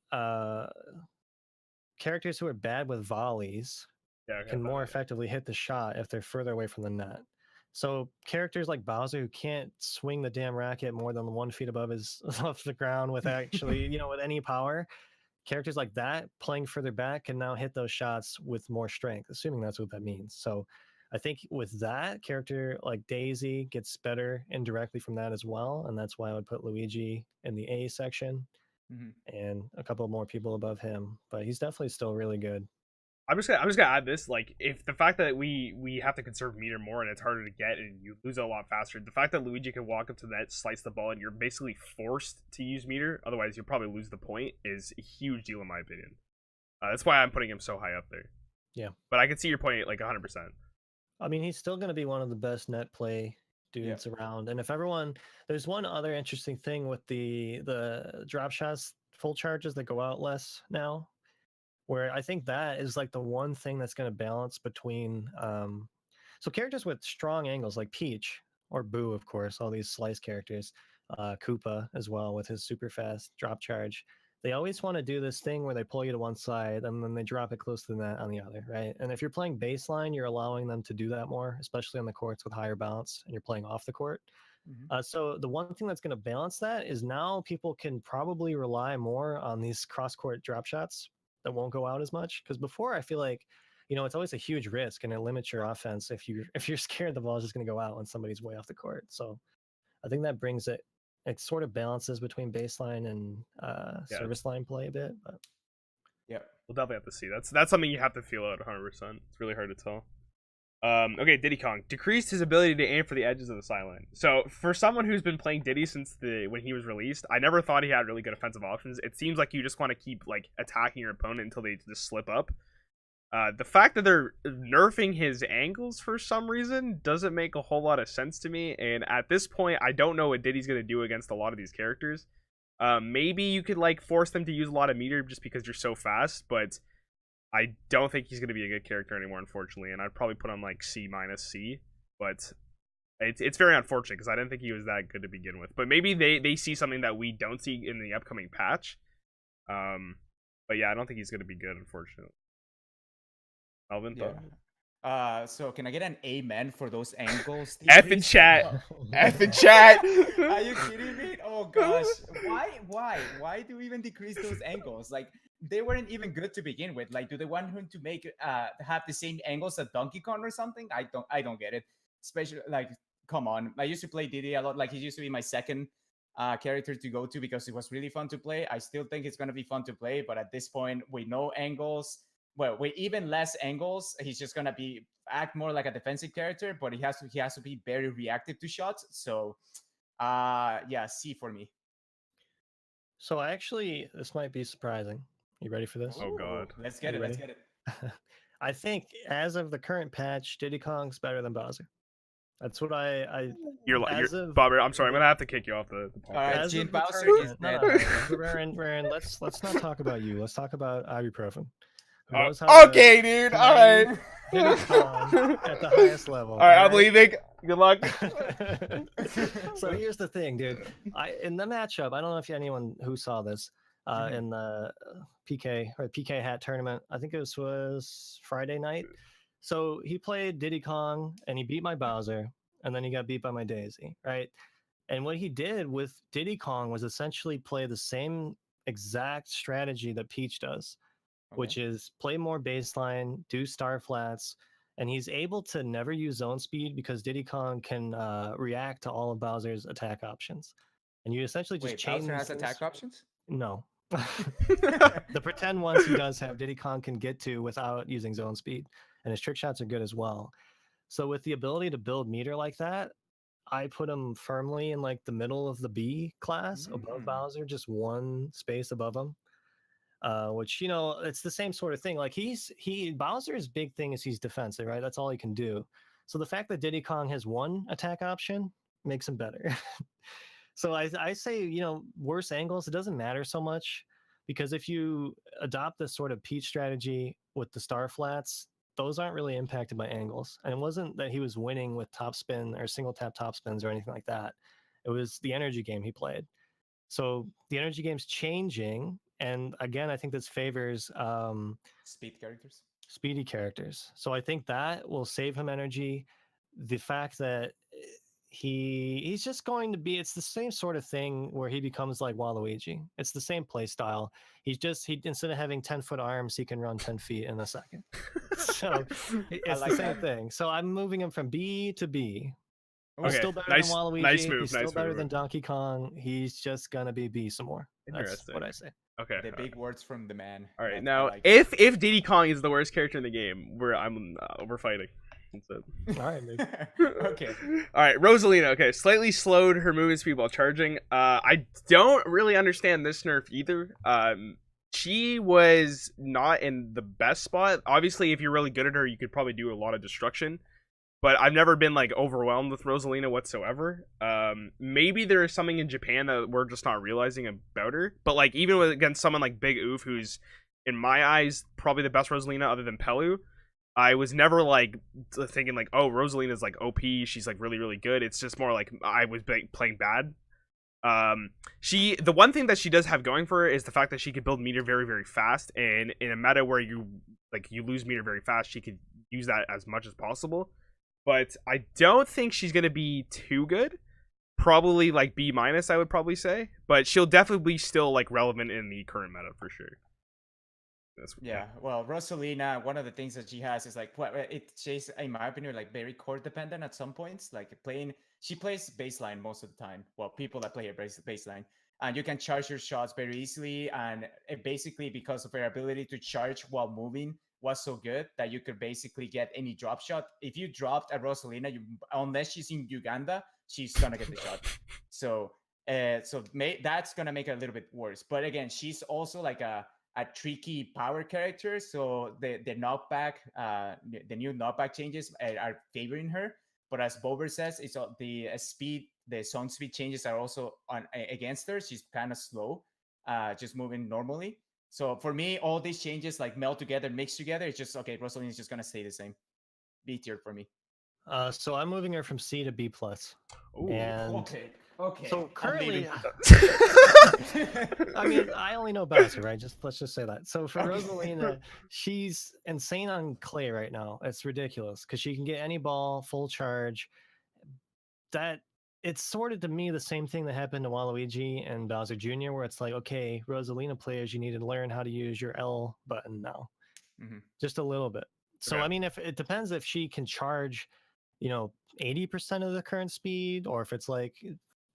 characters who are bad with volleys can more effectively hit the shot if they're further away from the net. So characters like Bowser who can't swing the damn racket more than 1 feet above off the ground with actually, with any power. Characters like that playing further back can now hit those shots with more strength, assuming that's what that means. So I think with that, character like Daisy gets better indirectly from that as well. And that's why I would put Luigi in the A section and a couple more people above him. But he's definitely still really good. I'm just gonna add this, like, if the fact that we have to conserve meter more and it's harder to get and you lose it a lot faster, the fact that Luigi can walk up to the net, slice the ball, and you're basically forced to use meter, otherwise you'll probably lose the point, is a huge deal in my opinion. That's why I'm putting him so high up there. Yeah, but I can see your point, like 100%. I mean, he's still going to be one of the best net play dudes around. And if everyone, there's one other interesting thing with the drop shots, full charges that go out less now, where I think that is like the one thing that's going to balance between so characters with strong angles like Peach or Boo, of course, all these slice characters, Koopa as well with his super fast drop charge. They always want to do this thing where they pull you to one side and then they drop it close to the net on the other, right? And if you're playing baseline, you're allowing them to do that more, especially on the courts with higher bounce and you're playing off the court. So the one thing that's going to balance that is now people can probably rely more on these cross-court drop shots that won't go out as much. Because before, I feel like, it's always a huge risk and it limits your offense if you're scared the ball is just going to go out when somebody's way off the court. So I think that brings it. It sort of balances between baseline and service line play a bit. But yeah, we'll definitely have to see. That's something you have to feel out 100%. It's really hard to tell. Okay, Diddy Kong decreased his ability to aim for the edges of the sideline. So for someone who's been playing Diddy since when he was released, I never thought he had really good offensive options. It seems like you just want to keep like attacking your opponent until they just slip up. The fact that they're nerfing his angles for some reason doesn't make a whole lot of sense to me. And at this point, I don't know what Diddy's gonna do against a lot of these characters. Maybe you could like force them to use a lot of meter just because you're so fast, but I don't think he's going to be a good character anymore, unfortunately, and I'd probably put him like C-, C, but it's very unfortunate because I didn't think he was that good to begin with. But maybe they see something that we don't see in the upcoming patch. But yeah, I don't think he's going to be good, unfortunately. Alvin, yeah. So can I get an amen for those angles? F in decrease? chat. Oh, F in chat. Are you kidding me? Oh gosh. Why do we even decrease those angles? Like they weren't even good to begin with. Like, do they want him to make have the same angles as Donkey Kong or something? I don't get it. Especially like, come on. I used to play Diddy a lot. Like he used to be my second character to go to because it was really fun to play. I still think it's gonna be fun to play, but at this point, with no angles, well, with even less angles, he's just gonna be act more like a defensive character, but he has to be very reactive to shots. So yeah, C for me. So this might be surprising. You ready for this? Oh, God. Let's get You it. Let's ready? get it. I think as of the current patch, Diddy Kong's better than Bowser. That's what I You're as of Bobber. I'm sorry. I'm the- gonna have to kick you off the All right, podcast. as Gene of the Bowser is tournament. No, dead. Rarran, let's not talk about you. Let's talk about ibuprofen. Who knows how to Okay, dude. All play right. Diddy Kong at the highest level. All right, I'm alright? leaving. Good luck. So here's the thing, dude. In the matchup, I don't know if anyone who saw this Mhm. in the PK hat tournament. I think it was Friday night. So he played Diddy Kong and he beat my Bowser, and then he got beat by my Daisy, right? And what he did with Diddy Kong was essentially play the same exact strategy that Peach does, which Okay. is play more baseline, do star flats, and he's able to never use zone speed because Diddy Kong can react to all of Bowser's attack options. And you essentially just Wait, chain Bowser these has things. attack options? No. The pretend ones he does have Diddy Kong can get to without using zone speed, and his trick shots are good as well. So with the ability to build meter like that, I put him firmly in like the middle of the B class above Mm. Bowser, just one space above him. Which it's the same sort of thing. Like Bowser's big thing is he's defensive, right? That's all he can do. So the fact that Diddy Kong has one attack option makes him better. So I say, worse angles, it doesn't matter so much because if you adopt this sort of Peach strategy with the star flats, those aren't really impacted by angles. And it wasn't that he was winning with top spin or single tap top spins or anything like that. It was the energy game he played. So the energy game's changing. And again, I think this favors Speed characters. speedy characters. So I think that will save him energy. The fact that he's just going to be, it's the same sort of thing where he becomes like Waluigi. It's the same play style. He instead of having 10-foot arms, he can run 10 feet in a second. So it's like the same that. thing. So I'm moving him from B to B. He's Okay, still better nice- than Waluigi. nice move, He's still nice better move. than Donkey Kong. He's just gonna be B some more. That's Interesting. what I say. Okay. The big words from the man. All right. I Now, like it. if Diddy Kong is the worst character in the game, we're fighting. That's it. All right, maybe. Okay. All right, Rosalina. Okay, slightly slowed her movement speed while charging. I don't really understand this nerf either. She was not in the best spot. Obviously, if you're really good at her, you could probably do a lot of destruction. But I've never been like overwhelmed with Rosalina whatsoever. Maybe there is something in Japan that we're just not realizing about her. But like even against someone like Big Oof, who's in my eyes probably the best Rosalina other than Pelu, I was never like thinking like, oh, Rosalina's like OP. She's like really really good. It's just more like I was playing bad. The one thing that she does have going for her is the fact that she could build meter very very fast, and in a meta where you lose meter very fast, she could use that as much as possible. But I don't think she's gonna be too good. Probably like B minus, I would probably say. But she'll definitely be still like relevant in the current meta for sure. Yeah, well, Rosalina, one of the things that she has is like she's, in my opinion, like very core dependent at some points. Like she plays baseline most of the time. Well, people that play her baseline, and you can charge your shots very easily. And it basically, because of her ability to charge while moving, was so good that you could basically get any drop shot. If you dropped a Rosalina, unless she's in Uganda, she's gonna get the shot. So, that's gonna make it a little bit worse. But again, she's also like a tricky power character, so the knockback, the new knockback changes are favoring her. But as Bobert says, it's the speed, the zone speed changes are also against her. She's kind of slow, just moving normally. So for me, all these changes like meld together, mix together. It's just okay. Rosalina's just gonna stay the same. B tier for me. So I'm moving her from C to B plus. Ooh. And Okay. Okay. So I'm currently, leaving. I mean, I only know Bowser, right? Let's just say that. So for Rosalina, she's insane on clay right now. It's ridiculous because she can get any ball full charge. That it's sort of to me the same thing that happened to Waluigi and Bowser Jr., where it's like, okay, Rosalina players, you need to learn how to use your L button now, just a little bit. So Okay. I mean, if it depends if she can charge, 80% of the current speed, or if it's like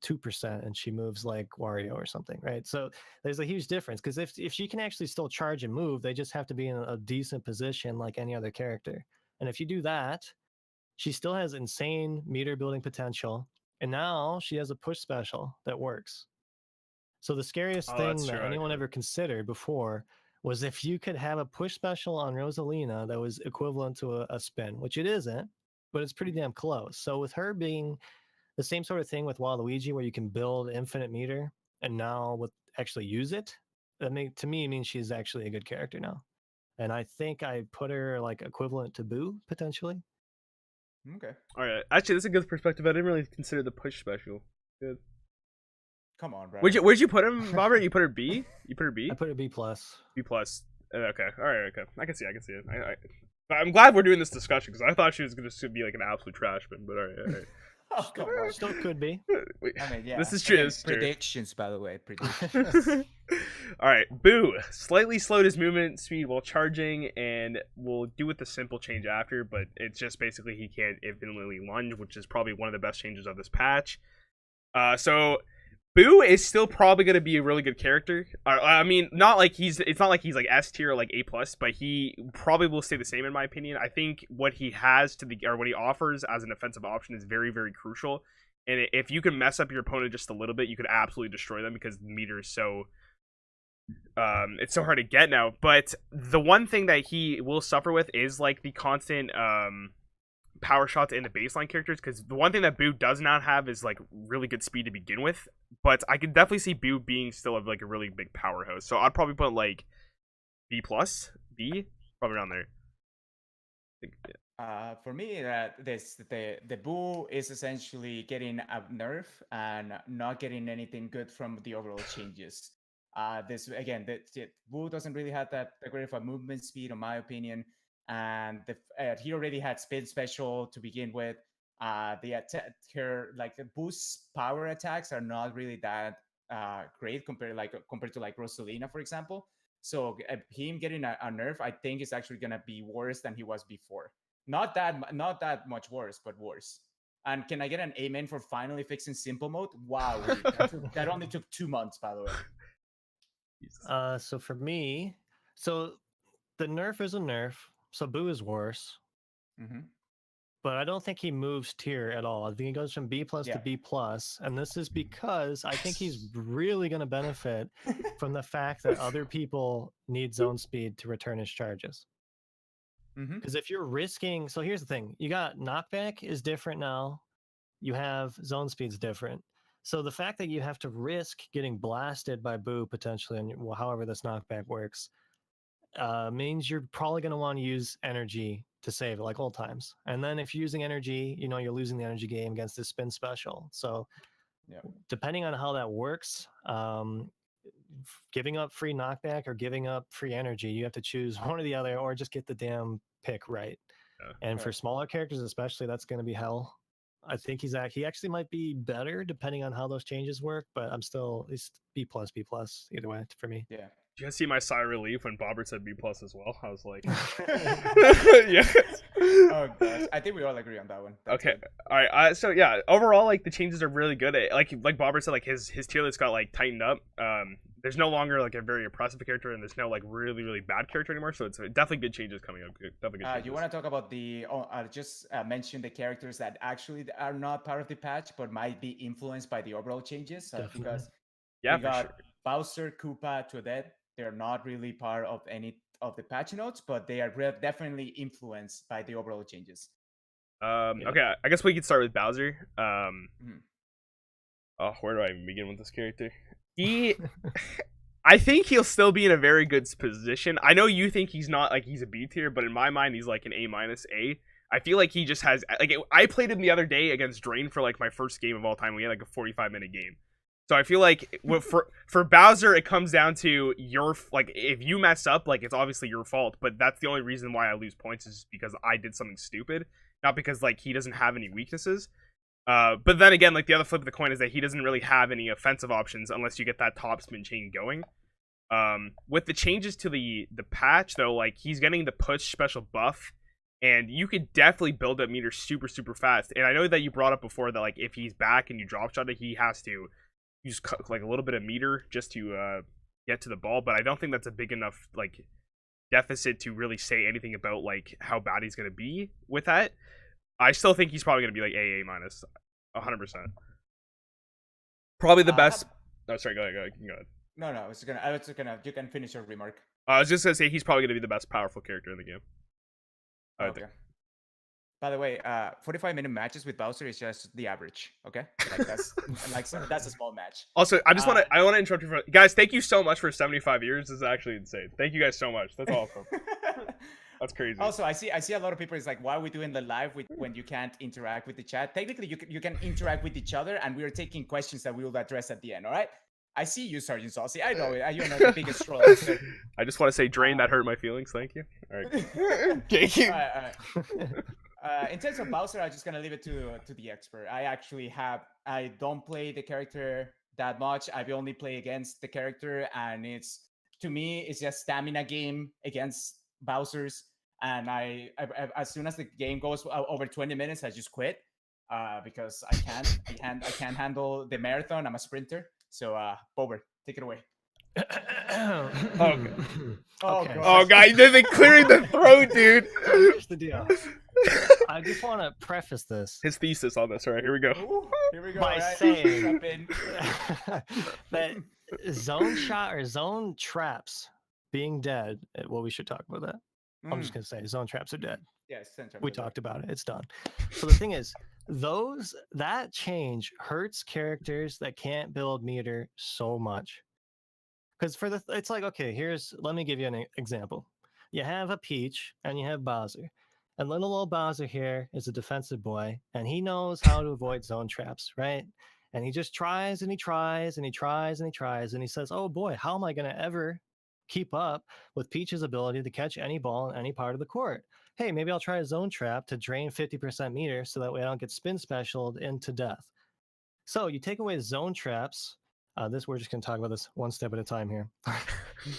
2% and she moves like Wario or something, right? So there's a huge difference because if she can actually still charge and move, they just have to be in a decent position like any other character. And if you do that, she still has insane meter building potential. And now she has a push special that works. So the scariest Oh, thing that's that true. anyone Actually. ever considered before was if you could have a push special on Rosalina that was equivalent to a spin, which it isn't, but it's pretty damn close. So with her being the same sort of thing with Waluigi, where you can build infinite meter, and now with actually use it, to me means she's actually a good character now. And I think I put her like equivalent to Boo potentially. Okay. All right. Actually, that's a good perspective. I didn't really consider the push special. Good. Come on, bro. Where'd you put him, Bobert? You put her B? You put her B? I put a B plus. B plus. Okay. All right. Okay. I can see it. But I'm glad we're doing this discussion because I thought she was gonna just be like an absolute trash bin. But all right. All right. Oh, come on. Still could be. Wait, I mean, yeah. this is true. Again, This is true. predictions, by the way. Predictions. All right, Boo slightly slowed his movement speed while charging, and we'll do with the simple change after. But it's just basically he can't infinitely lunge, which is probably one of the best changes of this patch. So Boo is still probably going to be a really good character. I mean, it's not like he's like S tier or like A plus, but he probably will stay the same in my opinion. I think what he has what he offers as an offensive option is very, very crucial. And if you can mess up your opponent just a little bit, you could absolutely destroy them because the meter is so it's so hard to get now. But the one thing that he will suffer with is like the constant power shots in the baseline characters, because the one thing that Boo does not have is like really good speed to begin with. But I can definitely see Boo being still like a really big powerhouse. So I'd probably put like B plus, B, probably around there. For me, the Boo is essentially getting a nerf and not getting anything good from the overall changes. This again, the Boo doesn't really have that great of a movement speed, in my opinion, and he already had spin special to begin with. The Boo's power attacks are not really that great compared to like Rosalina, for example. So him getting a nerf, I think, is actually gonna be worse than he was before. Not that much worse, but worse. And can I get an amen for finally fixing simple mode? Wow, that only took 2 months, by the way. So for me, so the nerf is a nerf, so Boo is worse. Mm-hmm. But I don't think he moves tier at all. I think he goes from B plus to B plus, and this is because I think he's really going to benefit from the fact that other people need zone speed to return his charges. Because if you're risking, so here's the thing: you got knockback is different now. You have zone speed's different. So the fact that you have to risk getting blasted by Boo potentially, and however this knockback works, means you're probably going to want to use energy to save it, like old times. And then if you're using energy, you're losing the energy game against this spin special. So depending on how that works, giving up free knockback or giving up free energy, you have to choose one or the other, or just get the damn pick right. And for smaller characters especially, that's going to be hell. I think he actually might be better depending on how those changes work, but he's B plus either way for me. Yeah. Did you guys see my sigh of relief when Bobert said B plus as well? I was like, yeah. Oh gosh, I think we all agree on that one. That's okay, good. all right. So yeah, overall, like the changes are really good. Like Bobert said, like his tier list got like tightened up. There's no longer like a very oppressive character, and there's no like really, really bad character anymore. So it's definitely good changes coming up. Definitely good changes. You want to talk about I'll just mention the characters that actually are not part of the patch, but might be influenced by the overall changes. Because we got Bowser, Koopa, Toadette. They're not really part of any of the patch notes, but they are definitely influenced by the overall changes. Okay, I guess we could start with Bowser. Oh, where do I even begin with this character? I think he'll still be in a very good position. I know you think he's not like he's a B tier, but in my mind he's like an A minus A. I feel like he just has like I played him the other day against Drain for like my first game of all time. We had like a 45-minute game. So I feel like for Bowser, it comes down to your like if you mess up, like it's obviously your fault. But that's the only reason why I lose points is because I did something stupid, not because like he doesn't have any weaknesses. But then again, like the other flip of the coin is that he doesn't really have any offensive options unless you get that top spin chain going. With the changes to the patch though, like he's getting the push special buff, and you could definitely build up meter super fast. And I know that you brought up before that like if he's back and you drop shot it, he has to use like a little bit of meter just to get to the ball. But I don't think that's a big enough like deficit to really say anything about like how bad he's gonna be with that. I still think he's probably gonna be like AA minus 100%. Probably the best. Oh, sorry. Go ahead. No, I was just gonna. You can finish your remark. I was just gonna say he's probably gonna be the best powerful character in the game. Okay. By the way, 45-minute matches with Bowser is just the average. Okay, like that's that's a small match. Also, I want to interrupt you for guys. Thank you so much for 75 years. This is actually insane. Thank you guys so much. That's awesome. That's crazy. Also, I see a lot of people is like, why are we doing the live when you can't interact with the chat? Technically, you can interact with each other, and we are taking questions that we will address at the end. All right. I see you, Sergeant Saucy. I know it. You're not the biggest troll. I just want to say, Drain, that hurt my feelings. Thank you. All right. Thank you. In terms of Bowser, I'm just gonna leave it to the expert. I don't play the character that much. I only play against the character, and to me, it's just stamina game against Bowser's. And I as soon as the game goes over 20 minutes, I just quit because I can't handle the marathon. I'm a sprinter. So, Bobert, take it away. Okay. Okay. Oh, God, they've been clearing the throat, dude. Here's the deal. I just want to preface this. His thesis on this. All right, here we go. Ooh, here we go. By right? saying that zone shot or zone traps being dead. Well, we should talk about that. I'm just gonna say zone traps are dead. Yes, we talked about it. It's done. So the thing is, that change hurts characters that can't build meter so much. Because it's like, okay, let me give you an example. You have a Peach and you have Bowser. And little old Bowser here is a defensive boy, and he knows how to avoid zone traps, right? And he just tries and he tries and he tries and he tries, and he says, oh boy, how am I going to ever keep up with Peach's ability to catch any ball in any part of the court? Hey, maybe I'll try a zone trap to drain 50% meter so that way I don't get spin specialed into death. So you take away zone traps. We're just going to talk about this one step at a time here.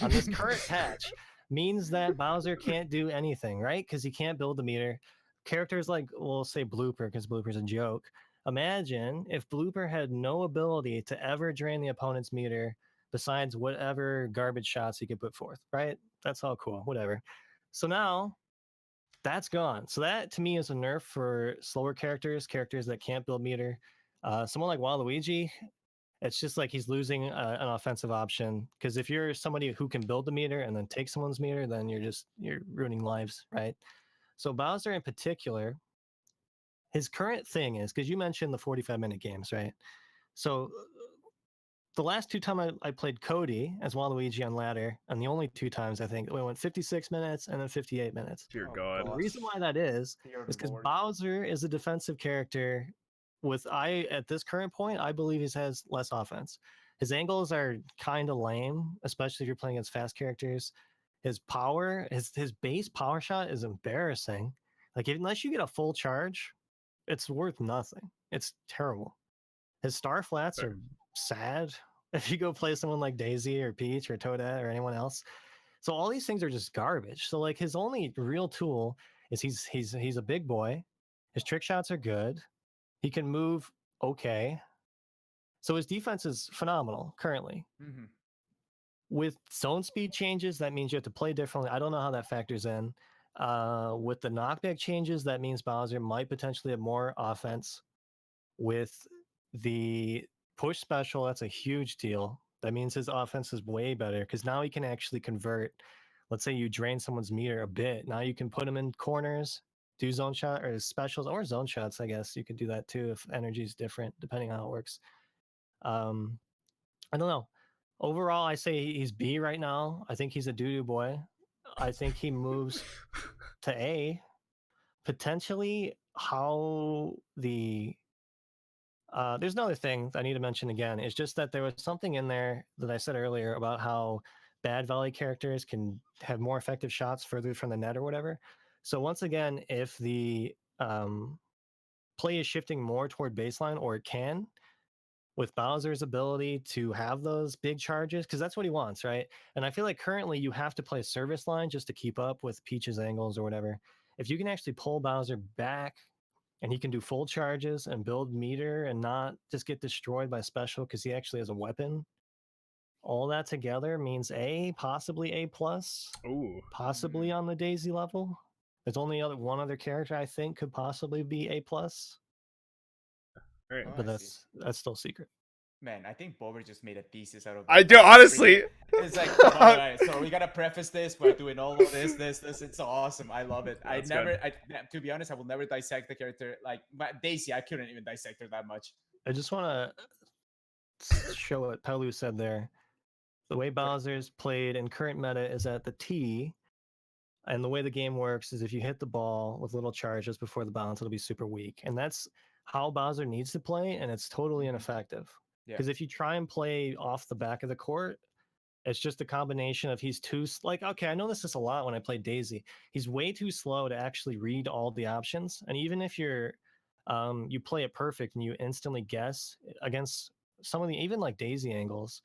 On this current patch, means that Bowser can't do anything, right? Because he can't build the meter. Characters like, we'll say Blooper, because Blooper's a joke. Imagine if Blooper had no ability to ever drain the opponent's meter besides whatever garbage shots he could put forth, right? That's all cool, whatever. So now, that's gone. So that, to me, is a nerf for slower characters that can't build meter. Someone like Waluigi, it's just like he's losing an offensive option, because if you're somebody who can build the meter and then take someone's meter, then you're ruining lives, right? So Bowser in particular, his current thing is, because you mentioned the 45-minute games, right? So the last two times I played Cody as Waluigi on ladder, and the only two times I think we went 56 minutes and then 58 minutes. Dear God. The reason why that is because Bowser is a defensive character. At this current point, I believe he has less offense. His angles are kind of lame, especially if you're playing against fast characters. His power, his base power shot is embarrassing. Like, unless you get a full charge, it's worth nothing. It's terrible. His star flats are sad if you go play someone like Daisy or Peach or Toadette or anyone else. So all these things are just garbage. So like his only real tool is he's a big boy. His trick shots are good. He can move okay. So his defense is phenomenal currently. Mm-hmm. With zone speed changes, that means you have to play differently. I don't know how that factors in. With the knockback changes, that means Bowser might potentially have more offense. With the push special, that's a huge deal. That means his offense is way better, because now he can actually convert. Let's say you drain someone's meter a bit. Now you can put him in corners, do zone shot or specials or zone shots. I guess you could do that too if energy is different, depending on how it works. I don't know. Overall, I say he's B right now. I think he's a doo-doo boy. I think he moves to A. potentially how the there's another thing I need to mention again. It's just that there was something in there that I said earlier about how bad volley characters can have more effective shots further from the net or whatever. So once again, if the play is shifting more toward baseline, or it can, with Bowser's ability to have those big charges, because that's what he wants, right? And I feel like currently you have to play a service line just to keep up with Peach's angles or whatever. If you can actually pull Bowser back and he can do full charges and build meter and not just get destroyed by special because he actually has a weapon, all that together means possibly A plus, Ooh. possibly on the Daisy level. There's only one other character I think could possibly be A plus, All right. Oh, but I see. that's still secret. Man, I think Bobert just made a thesis out of I that. do Like, honestly. it's like, all right, so we gotta preface this by doing all of this. It's awesome. I love it. That's To be honest, I will never dissect the character. Like Daisy, I couldn't even dissect her that much. I just want to show what Palu said there. The way Bowser's played in current meta is at the T, and the way the game works is if you hit the ball with little charges before the bounce, it'll be super weak. And that's how Bowser needs to play, and it's totally ineffective. Yeah. Because if you try and play off the back of the court, it's just a combination of he's too like, okay, I know this is a lot when I play Daisy. He's way too slow to actually read all the options. And even if you play it perfect and you instantly guess against some of the even like Daisy angles,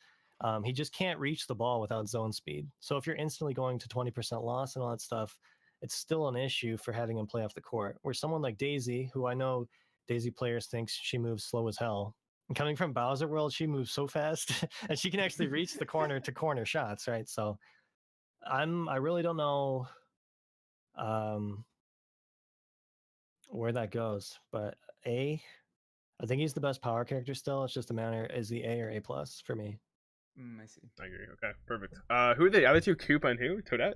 he just can't reach the ball without zone speed. So if you're instantly going to 20% loss and all that stuff, it's still an issue for having him play off the court. Where someone like Daisy, who I know Daisy players thinks she moves slow as hell, and coming from Bowser World, she moves so fast and she can actually reach the corner to corner shots, right? So I really don't know where that goes, but I think he's the best power character still. It's just a matter, is he A or A plus for me? I see. I agree. Okay, perfect. Who are the other two? Koopa and who? Toadette?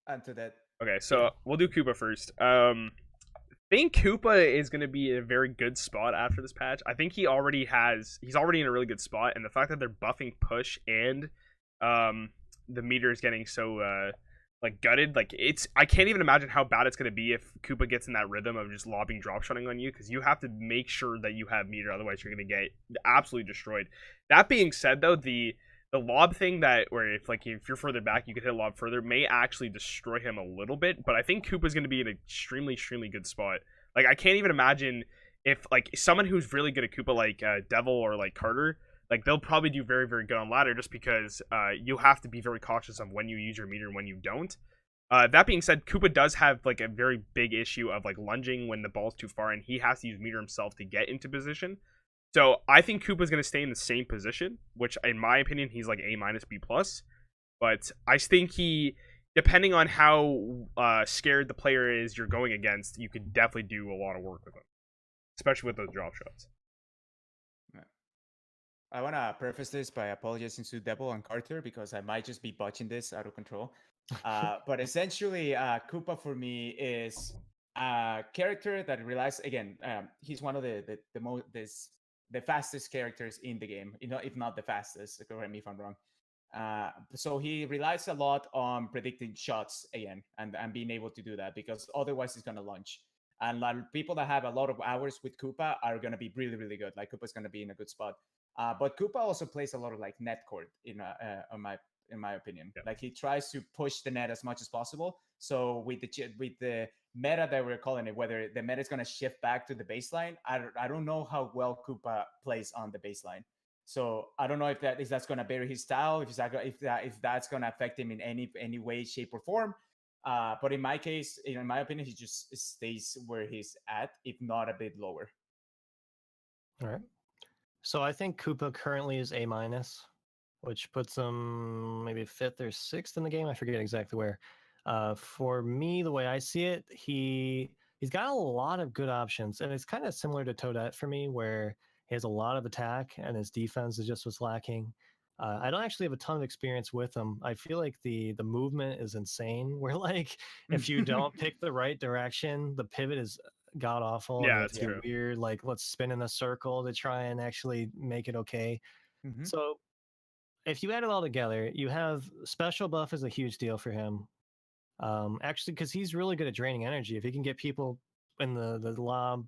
And to that, Okay, so we'll do Koopa first. I think Koopa is going to be in a very good spot after this patch. I think he's already in a really good spot, and the fact that they're buffing push and the meter is getting so like gutted, like I can't even imagine how bad it's going to be if Koopa gets in that rhythm of just lobbing drop shotting on you, because you have to make sure that you have meter, otherwise you're going to get absolutely destroyed. That being said, though, the lob thing where if you're further back you could hit a lob further may actually destroy him a little bit, but I think Koopa's going to be in an extremely good spot. Like, I can't even imagine if like someone who's really good at Koopa, like Devil or like Carter, like they'll probably do very good on ladder, just because you have to be very cautious of when you use your meter and when you don't. That being said, Koopa does have like a very big issue of like lunging when the ball's too far, and he has to use meter himself to get into position. So I think Koopa's going to stay in the same position, which in my opinion, he's like A minus B plus. But I think depending on how scared the player is you're going against, you could definitely do a lot of work with him, especially with those drop shots. I want to preface this by apologizing to Devil and Carter because I might just be botching this out of control. But essentially, Koopa for me is a character that relies, again, he's one of the fastest characters in the game, if not the fastest. Correct me if I'm wrong. So he relies a lot on predicting shots again and being able to do that, because otherwise he's going to launch. And people that have a lot of hours with Koopa are going to be really good. Like, Koopa's going to be in a good spot. But Koopa also plays a lot of like net court in my opinion. Yeah. Like, he tries to push the net as much as possible. So with the meta that we're calling it, whether the meta is going to shift back to the baseline, I don't know how well Koopa plays on the baseline. So I don't know if that's going to bury his style, if that's going to affect him in any way, shape, or form. But in my case, in my opinion, he just stays where he's at, if not a bit lower. All right. So I think Koopa currently is A minus, which puts him maybe 5th or 6th in the game. I forget exactly where. For me, the way I see it, he's got a lot of good options, and it's kind of similar to Toadette for me, where he has a lot of attack and his defense is just what's lacking. I don't actually have a ton of experience with him. I feel like the movement is insane. Where like if you don't pick the right direction, the pivot is god awful. Yeah, It's that's true. weird. Like, let's spin in a circle to try and actually make it okay. Mm-hmm. So if you add it all together, you have special buff is a huge deal for him. Actually, because he's really good at draining energy. If he can get people in the lob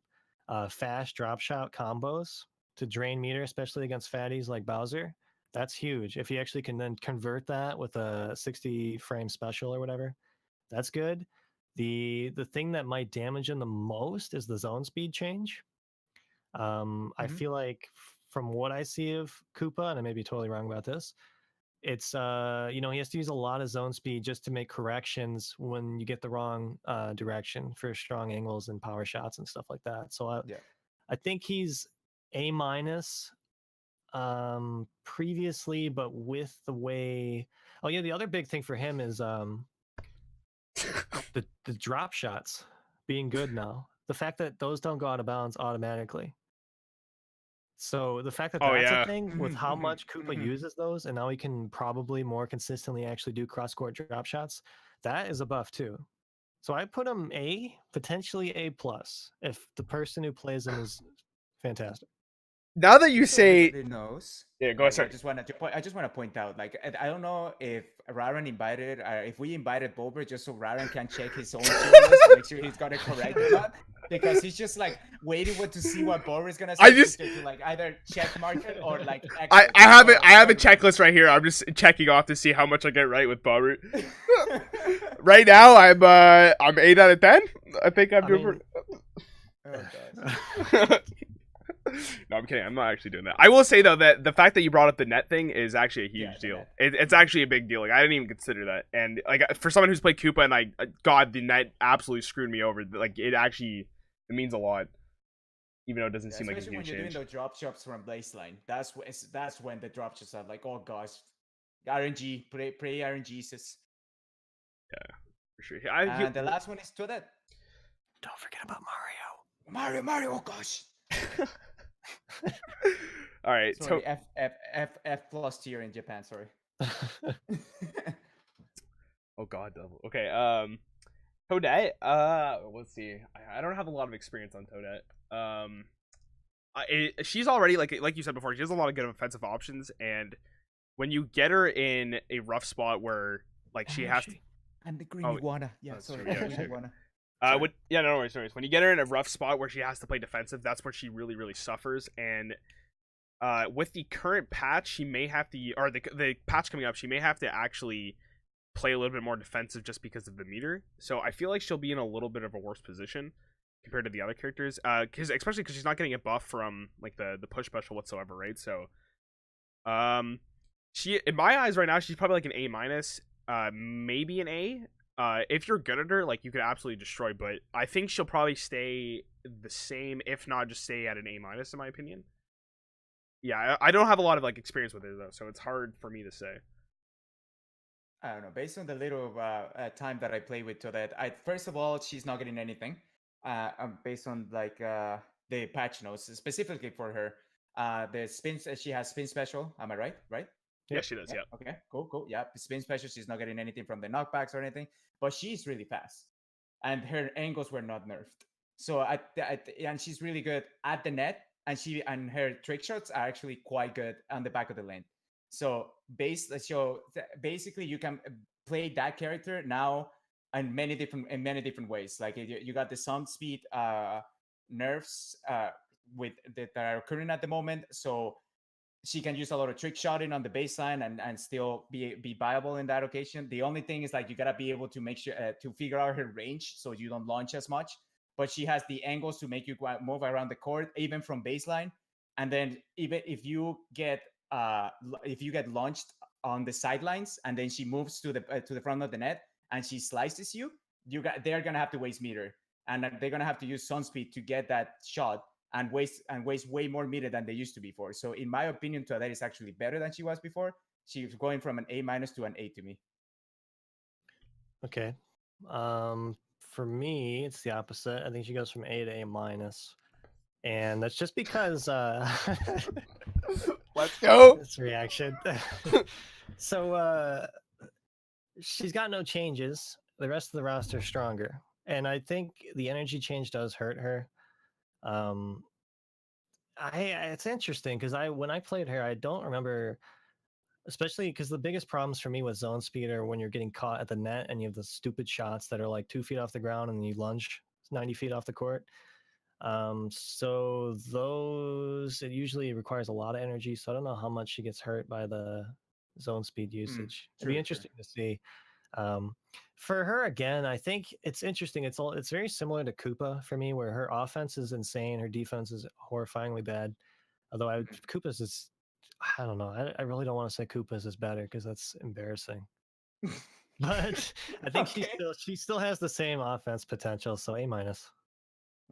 fast drop shot combos to drain meter, especially against fatties like Bowser, that's huge. If he actually can then convert that with a 60 frame special or whatever, that's good. The thing that might damage him the most is the zone speed change. I Mhm. feel like from what I see of Koopa, and I may be totally wrong about this, it's he has to use a lot of zone speed just to make corrections when you get the wrong direction for strong angles and power shots and stuff like that. So Yeah. I think he's A minus previously, but with the way, oh yeah, the other big thing for him is the drop shots being good now. The fact that those don't go out of bounds automatically. So the fact that Oh that's a yeah. thing with Mhm, how mhm, much Koopa mhm. uses those, and now he can probably more consistently actually do cross court drop shots, that is a buff too. So I put him A, potentially A plus, if the person who plays him is fantastic. Now that you Just so say, everybody knows, yeah, go ahead. like Sorry. I just want to point out, like I don't know if Rarran invited, if we invited Bobert just so Rarran can check his own tier list to make sure he's got it correct or not, because he's just like waiting to see what Bobert is gonna I say just to like either check mark it or like X I, it. I have it. I have a Everybody. checklist right here. I'm just checking off to see how much I get right with Bobert. Right now, I'm 8 out of 10. I think I'm I doing. mean, Oh gosh. No, I'm kidding. I'm not actually doing that. I will say though that the fact that you brought up the net thing is actually a huge Yeah, the deal. net. It's actually a big deal. Like I didn't even consider that. And like for someone who's played Koopa, and God, the net absolutely screwed me over. Like it means a lot, even though it doesn't Yeah, seem like it's especially gonna when you're doing change. those drop shots from baseline. That's when the drop shots are like, oh gosh, RNG, pray RNGs. For sure. And the last one is to that don't forget about Mario. Oh gosh. All right. Sorry, F plus tier in Japan. Sorry. Mario. Oh God, double. Okay. Toadette. Let's see. I don't have a lot of experience on Toadette. She's already like you said before. She has a lot of good offensive options, and when you get her in a rough spot where like she has to, And the green Oh, iguana. Yeah, that's sorry. true, yeah, Green sure. iguana. Sorry. no worries, no worries. When you get her in a rough spot where she has to play defensive, that's where she really, really suffers. And with the current patch, she may have to, or the patch coming up, she may have to actually play a little bit more defensive just because of the meter. So I feel like she'll be in a little bit of a worse position compared to the other characters, especially because she's not getting a buff from like the push special whatsoever, right? So, she in my eyes right now, she's probably like an A minus, maybe an A. If you're good at her, like you could absolutely destroy. But I think she'll probably stay the same, if not just stay at an A minus, in my opinion. Yeah, I don't have a lot of like experience with it though, so it's hard for me to say. I don't know. Based on the little time that I play with Toadette, first of all, she's not getting anything. Based on like the patch notes, specifically for her, the spin she has spin special. Am I right? Right? Yeah, she does. Yeah. Yeah. Okay. Cool. Yeah. Spin special. She's not getting anything from the knockbacks or anything, but she's really fast, and her angles were not nerfed. So and she's really good at the net, and her trick shots are actually quite good on the back of the lane. So basically, you can play that character now in many different ways. Like you got the sound speed nerfs with that are occurring at the moment. So she can use a lot of trick shotting on the baseline and still be viable in that occasion. The only thing is like you gotta be able to make sure to figure out her range so you don't launch as much. But she has the angles to make you move around the court even from baseline. And then even if you get launched on the sidelines and then she moves to the front of the net and she slices you, they're gonna have to waste meter and they're gonna have to use sun speed to get that shot and waste way more meter than they used to before. So in my opinion, Toadette is actually better than she was before. She's going from an A minus to an A to me. Okay. For me, it's the opposite. I think she goes from A to A minus. And that's just because Let's go. this reaction. So she's got no changes. The rest of the roster is stronger. And I think the energy change does hurt her. Um it's interesting because when I played her, I don't remember especially because the biggest problems for me with zone speed are when you're getting caught at the net and you have the stupid shots that are like 2 feet off the ground and you lunge 90 feet off the court. So those it usually requires a lot of energy. So I don't know how much she gets hurt by the zone speed usage. It'd be True. interesting to see. Um, for her again, I think it's interesting. It's very similar to Koopa for me, where her offense is insane, her defense is horrifyingly bad. Although Mhm. Koopa's is, I don't know. I really don't want to say Koopa's is better because that's embarrassing. But I think Okay. she still has the same offense potential. So A minus.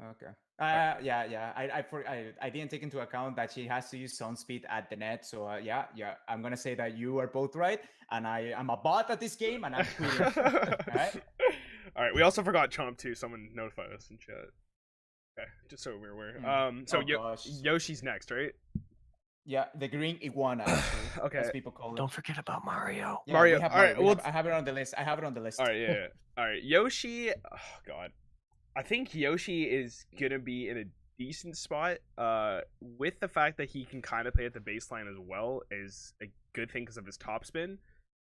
Okay. Yeah. I didn't take into account that she has to use sound speed at the net. So yeah. I'm gonna say that you are both right, and I'm a bot at this game, and I'm quitting. All right. All right. We also forgot Chomp too. Someone notified us in chat. Okay, just so we're aware. So Gosh. Yoshi's next, right? Yeah, the green iguana, actually, Okay. as people call it. Don't forget about Mario. Yeah, Mario. we have All right. Mario. I have it on the list. All right. Yeah. All right. Yoshi. Oh God. I think Yoshi is gonna be in a decent spot. With the fact that he can kind of play at the baseline as well is a good thing because of his topspin.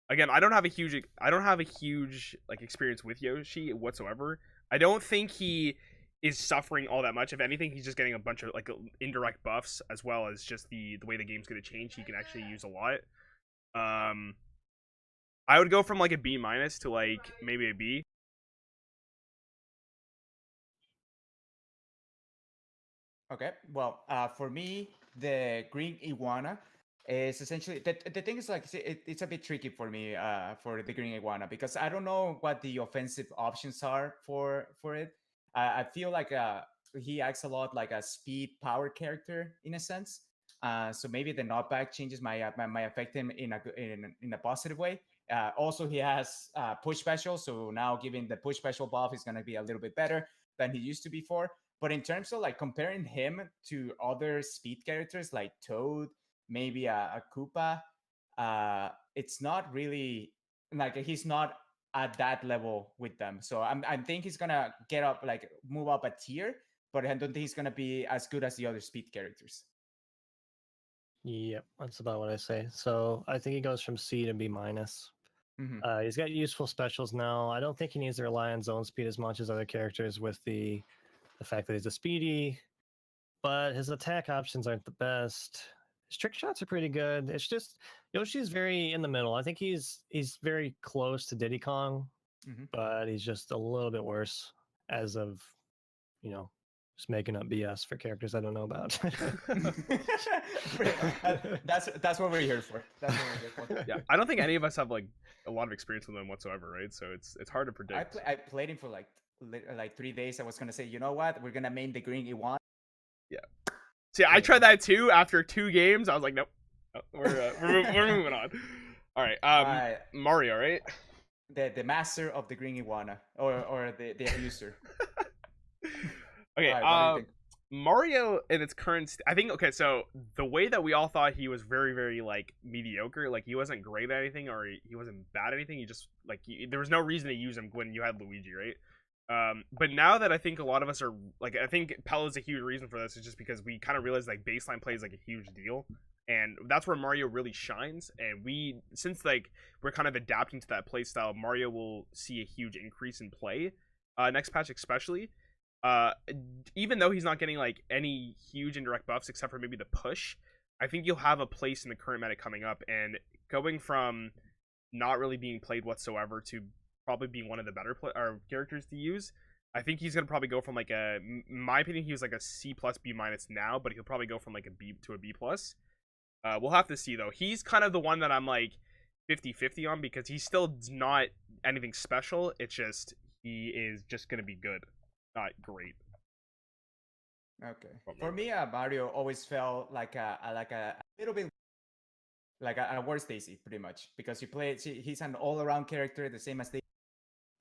Again, I don't have a huge like experience with Yoshi whatsoever. I don't think he is suffering all that much. If anything, he's just getting a bunch of like indirect buffs as well as just the way the game's gonna change. He can actually use a lot. I would go from like a B minus to like maybe a B. Okay. Well, for me, the green iguana is essentially the thing is like it's a bit tricky for me for the green iguana because I don't know what the offensive options are for it. I feel like he acts a lot like a speed power character in a sense. So maybe the knockback changes might affect him in a positive way. Also, he has push special, so now giving the push special buff is going to be a little bit better than he used to before. But in terms of like comparing him to other speed characters like Toad, maybe a Koopa, it's not really like he's not at that level with them. So I think he's gonna get up like move up a tier, but I don't think he's gonna be as good as the other speed characters. Yep, that's about what I say. So I think he goes from C to B minus. Mm-hmm. He's got useful specials now. I don't think he needs to rely on zone speed as much as other characters with the fact that he's a speedy, but his attack options aren't the best. His trick shots are pretty good. It's just Yoshi's very in the middle. I think he's very close to Diddy Kong, Mm-hmm. but he's just a little bit worse as of, you know, just making up BS for characters I don't know about. That's what we're here for. That's what we're here for. Yeah, I don't think any of us have like a lot of experience with him whatsoever, right? So it's hard to predict. I played him for like 3 days. I was gonna say, you know what, we're gonna main the green iguana. Yeah. See, I tried that too. After 2 games, I was like, nope, we're moving on. All right, Mario, right? The master of the green iguana, or the abuser. Okay, All right, what do you think? Mario in its current I think okay, so the way that we all thought he was very very like mediocre, like he wasn't great at anything or he wasn't bad at anything, he just like there was no reason to use him when you had Luigi, right? But now that I think a lot of us are like, I think Pell is a huge reason for this, is just because we kind of realize like baseline play is like a huge deal, and that's where Mario really shines. And since like we're kind of adapting to that play style, Mario will see a huge increase in play next patch, especially. Even though he's not getting like any huge indirect buffs except for maybe the push, I think you'll have a place in the current meta coming up, and going from not really being played whatsoever to probably being one of the better characters to use. I think he's gonna probably go from like in my opinion, he was like a C plus B minus now, but he'll probably go from like a B to a B plus. We'll have to see though. He's kind of the one that I'm like 50-50 on because he's still not anything special. It's just he is just gonna be good, not great. Okay. For me, Mario always felt like a little bit like a worse Daisy, pretty much, because he's an all-around character, the same as Daisy,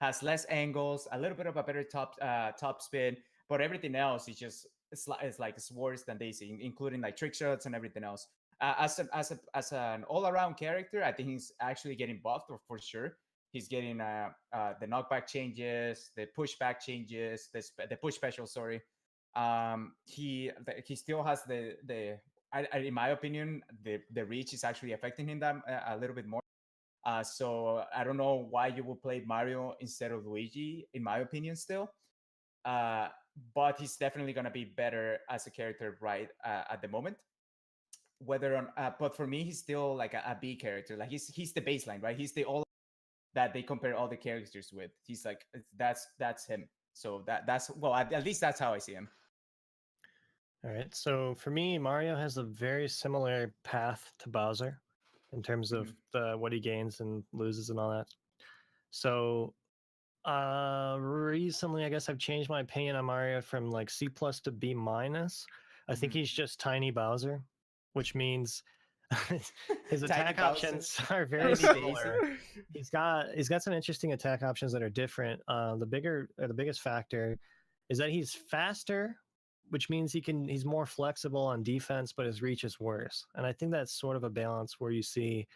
has less angles, a little bit of a better top spin, but everything else is just it's worse than Daisy, including like trick shots and everything else. As an all-around character, I think he's actually getting buffed for sure. He's getting the knockback changes, the pushback changes, the push special. Sorry, he still has the in my opinion, the reach is actually affecting him that a little bit more. So I don't know why you would play Mario instead of Luigi, in my opinion, still. Uh, but he's definitely gonna be better as a character right at the moment. Whether on, but for me, he's still like a B character. Like he's the baseline, right? He's the all that they compare all the characters with. He's like that's him. So that's well, at least that's how I see him. All right. So for me, Mario has a very similar path to Bowser in terms of what he gains and loses and all that. So recently I guess I've changed my opinion on Mario from like C plus to B minus. I think he's just tiny Bowser, which means his Tiny attack Bowser. options are very Tiny similar. He's got some interesting attack options that are different. The biggest factor is that he's faster, which means he's more flexible on defense, but his reach is worse. And I think that's sort of a balance where you see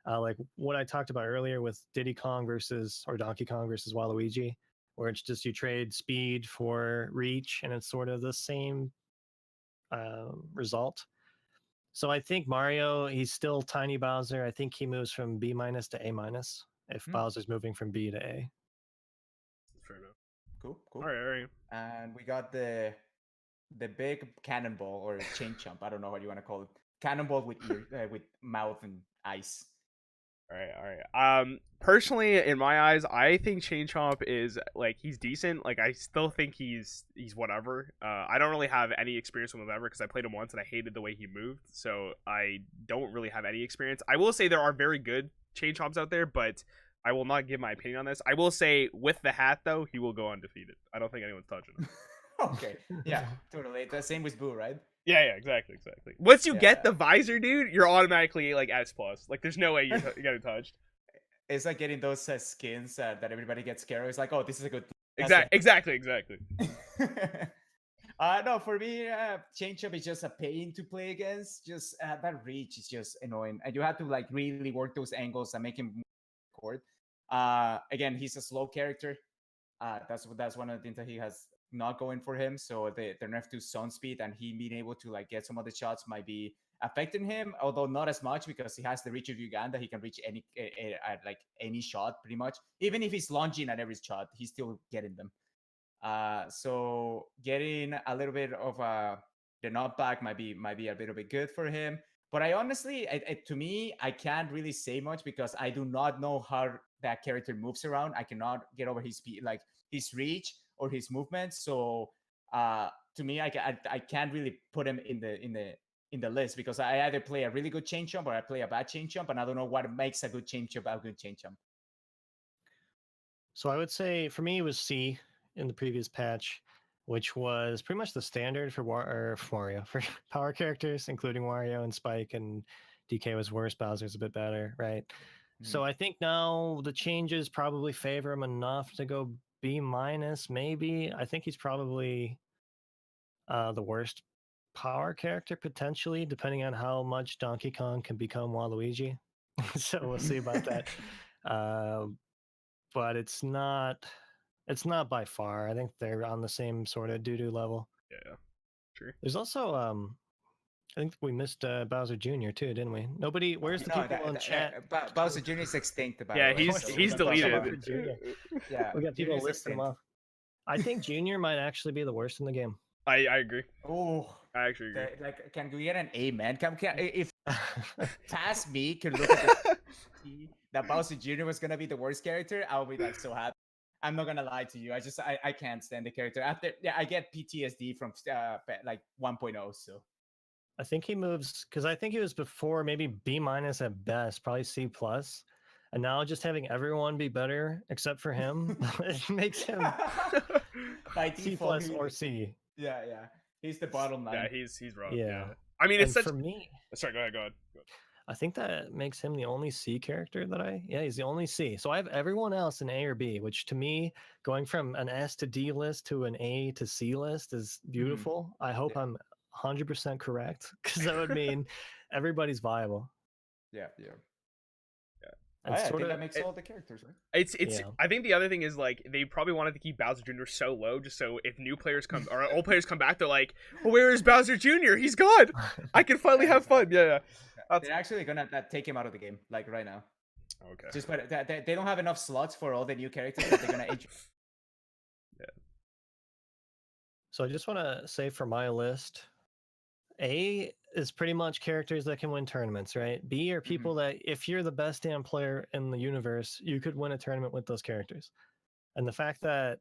like what I talked about earlier with Diddy Kong or Donkey Kong versus Waluigi, where it's just you trade speed for reach, and it's sort of the same result. So I think Mario, he's still tiny Bowser. I think he moves from B minus to A minus if Bowser's moving from B to A. Fair enough. Cool. All right. And we got the big cannonball or chain chomp. I don't know what you want to call it. Cannonball with with mouth and eyes. All right. Personally, in my eyes, I think Chain Chomp is like he's decent. Like I still think he's whatever. I don't really have any experience with him ever because I played him once and I hated the way he moved. So I don't really have any experience. I will say there are very good Chain Chomps out there, but I will not give my opinion on this. I will say with the hat though, he will go undefeated. I don't think anyone's touching him. Okay. Yeah, totally. The same with Boo, right? Yeah, exactly. Once you get the visor, dude, you're automatically like S plus. Like, there's no way you're getting touched. It's like getting those skins that everybody gets scared of. It's like, oh, this is a good. Exactly. No, for me, Chain Chomp is just a pain to play against. Just that reach is just annoying, and you have to like really work those angles and make him record. Again, he's a slow character. That's one of the things that he has not going for him. So the nerf to Sun Speed and he being able to like get some of the shots might be affecting him, although not as much because he has the reach of Uganda. He can reach like any shot pretty much. Even if he's lunging at every shot, he's still getting them. So getting a little bit of the knockback might be a little bit good for him. But I honestly, to me, I can't really say much because I do not know how that character moves around. I cannot get over his speed, like his reach or his movement. So to me, I can't really put him in the list because I either play a really good chain jump or I play a bad chain jump, and I don't know what makes a good chain jump a good chain jump. So I would say for me it was C in the previous patch, which was pretty much the standard for Mario for power characters, including Wario and Spike, and DK was worse. Bowser's a bit better, right? So I think now the changes probably favor him enough to go B minus, maybe. I think he's probably the worst power character potentially, depending on how much Donkey Kong can become Waluigi. So we'll see about that. But it's not by far. I think they're on the same sort of doo-doo level. Yeah, true. There's also I think we missed Bowser Jr. too, didn't we? Nobody. Where's the people in chat? Bowser Jr. is extinct. Yeah, he's deleted. Yeah, we got people listing him off. I think Junior might actually be the worst in the game. I agree. Oh, I actually agree. Like, can we get an amen? If past me could look at that Bowser Jr. was gonna be the worst character, I would be like so happy. I'm not gonna lie to you. I can't stand the character. I get PTSD from like 1.0. So I think he moves because I think he was before maybe B minus at best, probably C plus, and now just having everyone be better except for him, it makes him by C plus or C. Yeah, he's the bottom line. Yeah, he's rough. Yeah. I mean, it's for me. Sorry, go ahead. I think that makes him the only C character that he's the only C. So I have everyone else in A or B, which to me, going from an S to D list to an A to C list is beautiful. I hope I'm 100% correct because that would mean everybody's viable. Yeah. I think that makes all the characters, right? It's Yeah. I think the other thing is like they probably wanted to keep Bowser Jr. so low just so if new players come or old players come back, they're like, well, where is Bowser Jr.? He's gone. I can finally have fun. Yeah. They're actually gonna take him out of the game like right now. Okay. Just but they don't have enough slots for all the new characters that they're gonna introduce. So I just want to say for my list, A is pretty much characters that can win tournaments, right? B are people that if you're the best damn player in the universe, you could win a tournament with those characters. And the fact that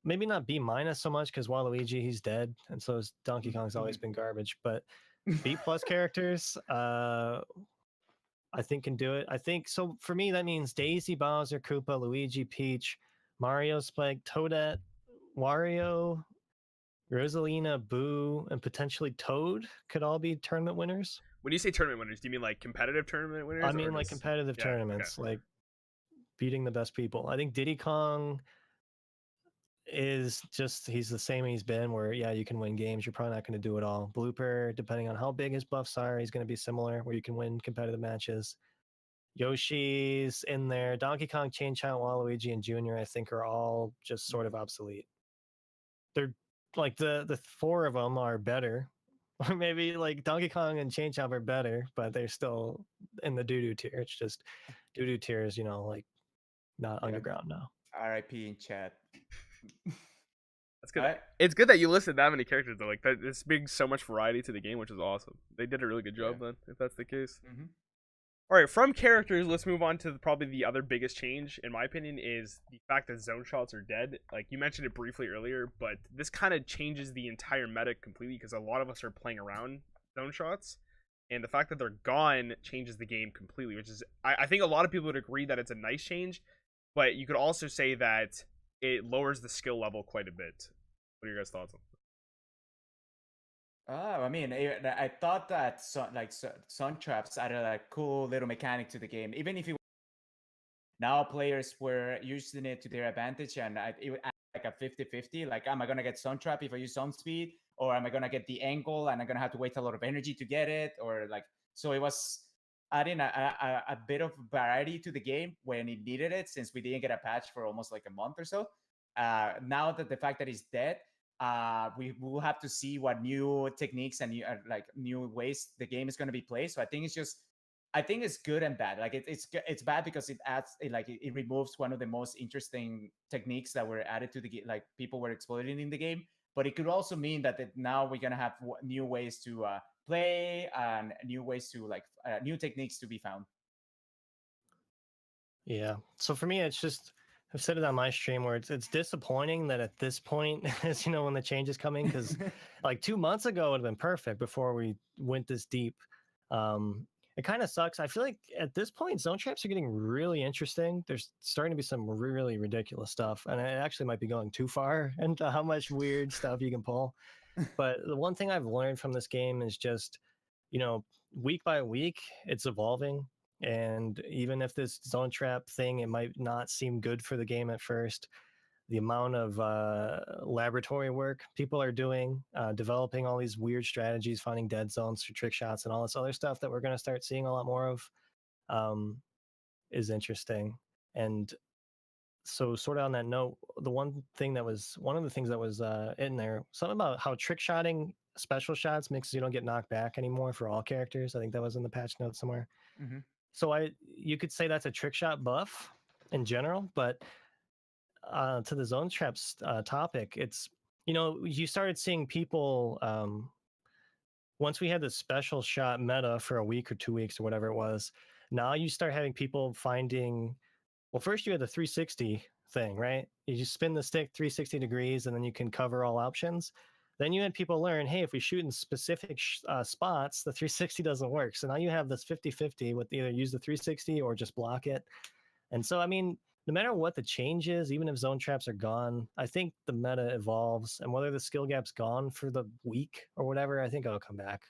maybe not B minus so much because Waluigi, he's dead, and so is Donkey Kong's always been garbage, but B plus characters, I think can do it. I think so for me that means Daisy, Bowser, Koopa, Luigi, Peach, Mario, Spike, Toadette, Wario, Rosalina, Boo, and potentially Toad could all be tournament winners. When you say tournament winners, do you mean like competitive tournament winners? I mean or like just... competitive tournaments, like beating the best people. I think Diddy Kong is just he's the same he's been where yeah you can win games, you're probably not going to do it all. Blooper, depending on how big his buffs are, he's going to be similar where you can win competitive matches. Yoshi's in there. Donkey Kong, Chain Chomp, Waluigi, and Junior I think are all just sort of obsolete. They're like the four of them are better. Or maybe like Donkey Kong and Chain Chomp are better, but they're still in the doo-doo tier. It's just doo-doo tier is, like not underground now. RIP in chat. That's good. It's good that you listed that many characters though. Like that, it's bringing so much variety to the game, which is awesome. They did a really good job then, if that's the case. All right, from characters, let's move on to probably the other biggest change, in my opinion, is the fact that zone shots are dead. Like, you mentioned it briefly earlier, but this kind of changes the entire meta completely because a lot of us are playing around zone shots. And the fact that they're gone changes the game completely, which is, I think a lot of people would agree that it's a nice change, but you could also say that it lowers the skill level quite a bit. What are your guys' thoughts on that? Oh, I mean, I thought that sun traps added a cool little mechanic to the game. Even if now players were using it to their advantage, and it would add like a 50-50. Like, am I gonna get sun trap if I use sun speed, or am I gonna get the angle and I'm gonna have to wait a lot of energy to get it, or like so it was adding a bit of variety to the game when it needed it, since we didn't get a patch for almost like a month or so. Now that the fact that it's dead. We will have to see what new techniques and new ways the game is going to be played. So I think it's good and bad. Like it's bad because it removes one of the most interesting techniques that were added to the game, like people were exploiting in the game. But it could also mean that now we're going to have new ways to play and new ways to new techniques to be found. Yeah. So for me, it's just. I've said it on my stream where it's disappointing that at this point, as when the change is coming, because like 2 months ago it would have been perfect before we went this deep. It kind of sucks. I feel like at this point, zone traps are getting really interesting. There's starting to be some really ridiculous stuff, and it actually might be going too far into how much weird stuff you can pull. But the one thing I've learned from this game is just, week by week, it's evolving. And even if this zone trap thing, it might not seem good for the game at first, the amount of laboratory work people are doing, developing all these weird strategies, finding dead zones for trick shots and all this other stuff that we're going to start seeing a lot more of, is interesting. And so sort of on that note, one of the things that was in there, something about how trick shotting special shots makes you don't get knocked back anymore for all characters. I think that was in the patch notes somewhere. So you could say that's a trick shot buff in general, but to the zone traps topic, it's you started seeing people once we had the special shot meta for a week or 2 weeks or whatever it was. Now you start having people finding. Well, first you had the 360 thing, right? You just spin the stick 360 degrees, and then you can cover all options. Then you had people learn, hey, if we shoot in specific spots, the 360 doesn't work. So now you have this 50-50 with either use the 360 or just block it. And so, I mean, no matter what the change is, even if zone traps are gone, I think the meta evolves. And whether the skill gap's gone for the week or whatever, I think it'll come back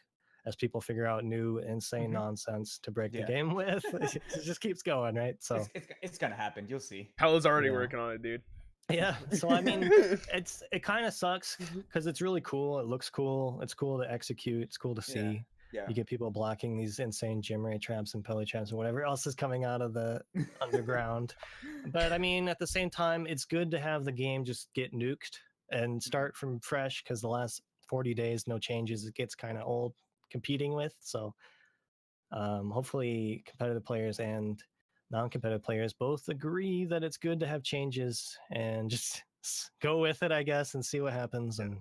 as people figure out new insane nonsense to break the game with. It just keeps going, right? So it's going to happen. You'll see. Hell's already working on it, dude. Yeah, so I mean, it kind of sucks because it's really cool. It looks cool. It's cool to execute. It's cool to see. Yeah. You get people blocking these insane gym ray traps and pelly traps and whatever else is coming out of the underground. But I mean, at the same time, it's good to have the game just get nuked and start from fresh because the last 40 days, no changes. It gets kind of old competing with. So hopefully, competitive players and non-competitive players both agree that it's good to have changes and just go with it, I guess, and see what happens and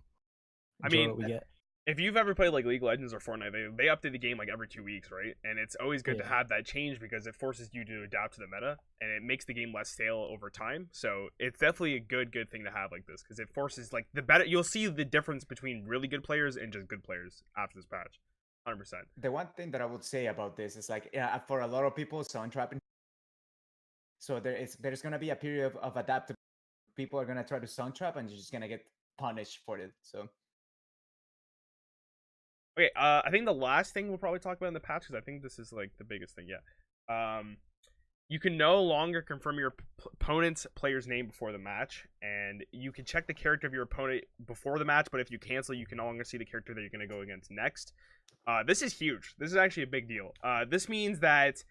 I enjoy mean, what we get. if you've ever played like League of Legends or Fortnite, they update the game like every 2 weeks, right? And it's always good to Yeah. have that change because it forces you to adapt to the meta and it makes the game less stale over time. So it's definitely a good thing to have like this because it forces like the better. You'll see the difference between really good players and just good players after this patch, 100%. The one thing that I would say about this is like, yeah, for a lot of people, sound trapping. So there's gonna be a period of adaptability. People are gonna try to sound trap, and you're just gonna get punished for it. So Okay, I think the last thing we'll probably talk about in the patch because I think this is like the biggest thing. Yeah. You can no longer confirm your opponent's player's name before the match, and you can check the character of your opponent before the match, but if you cancel, you can no longer see the character that you're going to go against next. This is huge. This is actually a big deal. This means that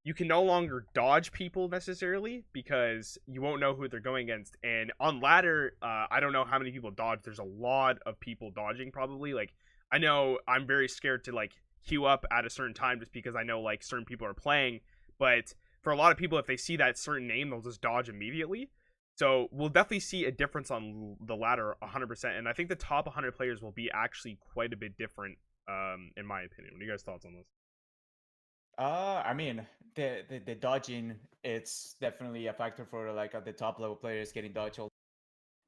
you can no longer dodge people necessarily because you won't know who they're going against. And on ladder, I don't know how many people dodge. There's a lot of people dodging probably. Like, I know I'm very scared to like queue up at a certain time just because I know like certain people are playing, but for a lot of people, if they see that certain name, they'll just dodge immediately. So we'll definitely see a difference on the ladder 100%. And I think the top 100 players will be actually quite a bit different, in my opinion. What are you guys' thoughts on this? I mean, the dodging, it's definitely a factor for like the top level players getting dodged.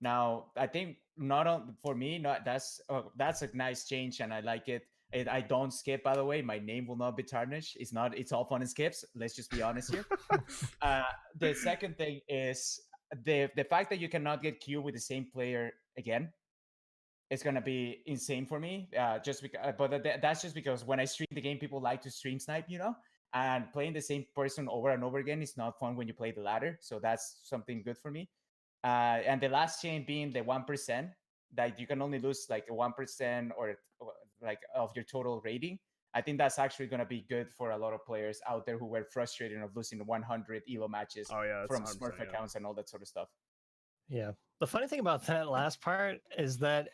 Now, I think not on for me, not that's a nice change, and I like it. I don't skip, by the way. My name will not be tarnished. It's not. It's all fun and skips. Let's just be honest here. The second thing is the fact that you cannot get queued with the same player again. It's gonna be insane for me. Just because, but that's just because when I stream the game, people like to stream snipe, and playing the same person over and over again is not fun when you play the ladder. So that's something good for me. And the last chain being the 1%, that you can only lose like 1% or like of your total rating. I think that's actually going to be good for a lot of players out there who were frustrated of losing 100 elo matches from Smurf accounts and all that sort of stuff. Yeah. The funny thing about that last part is that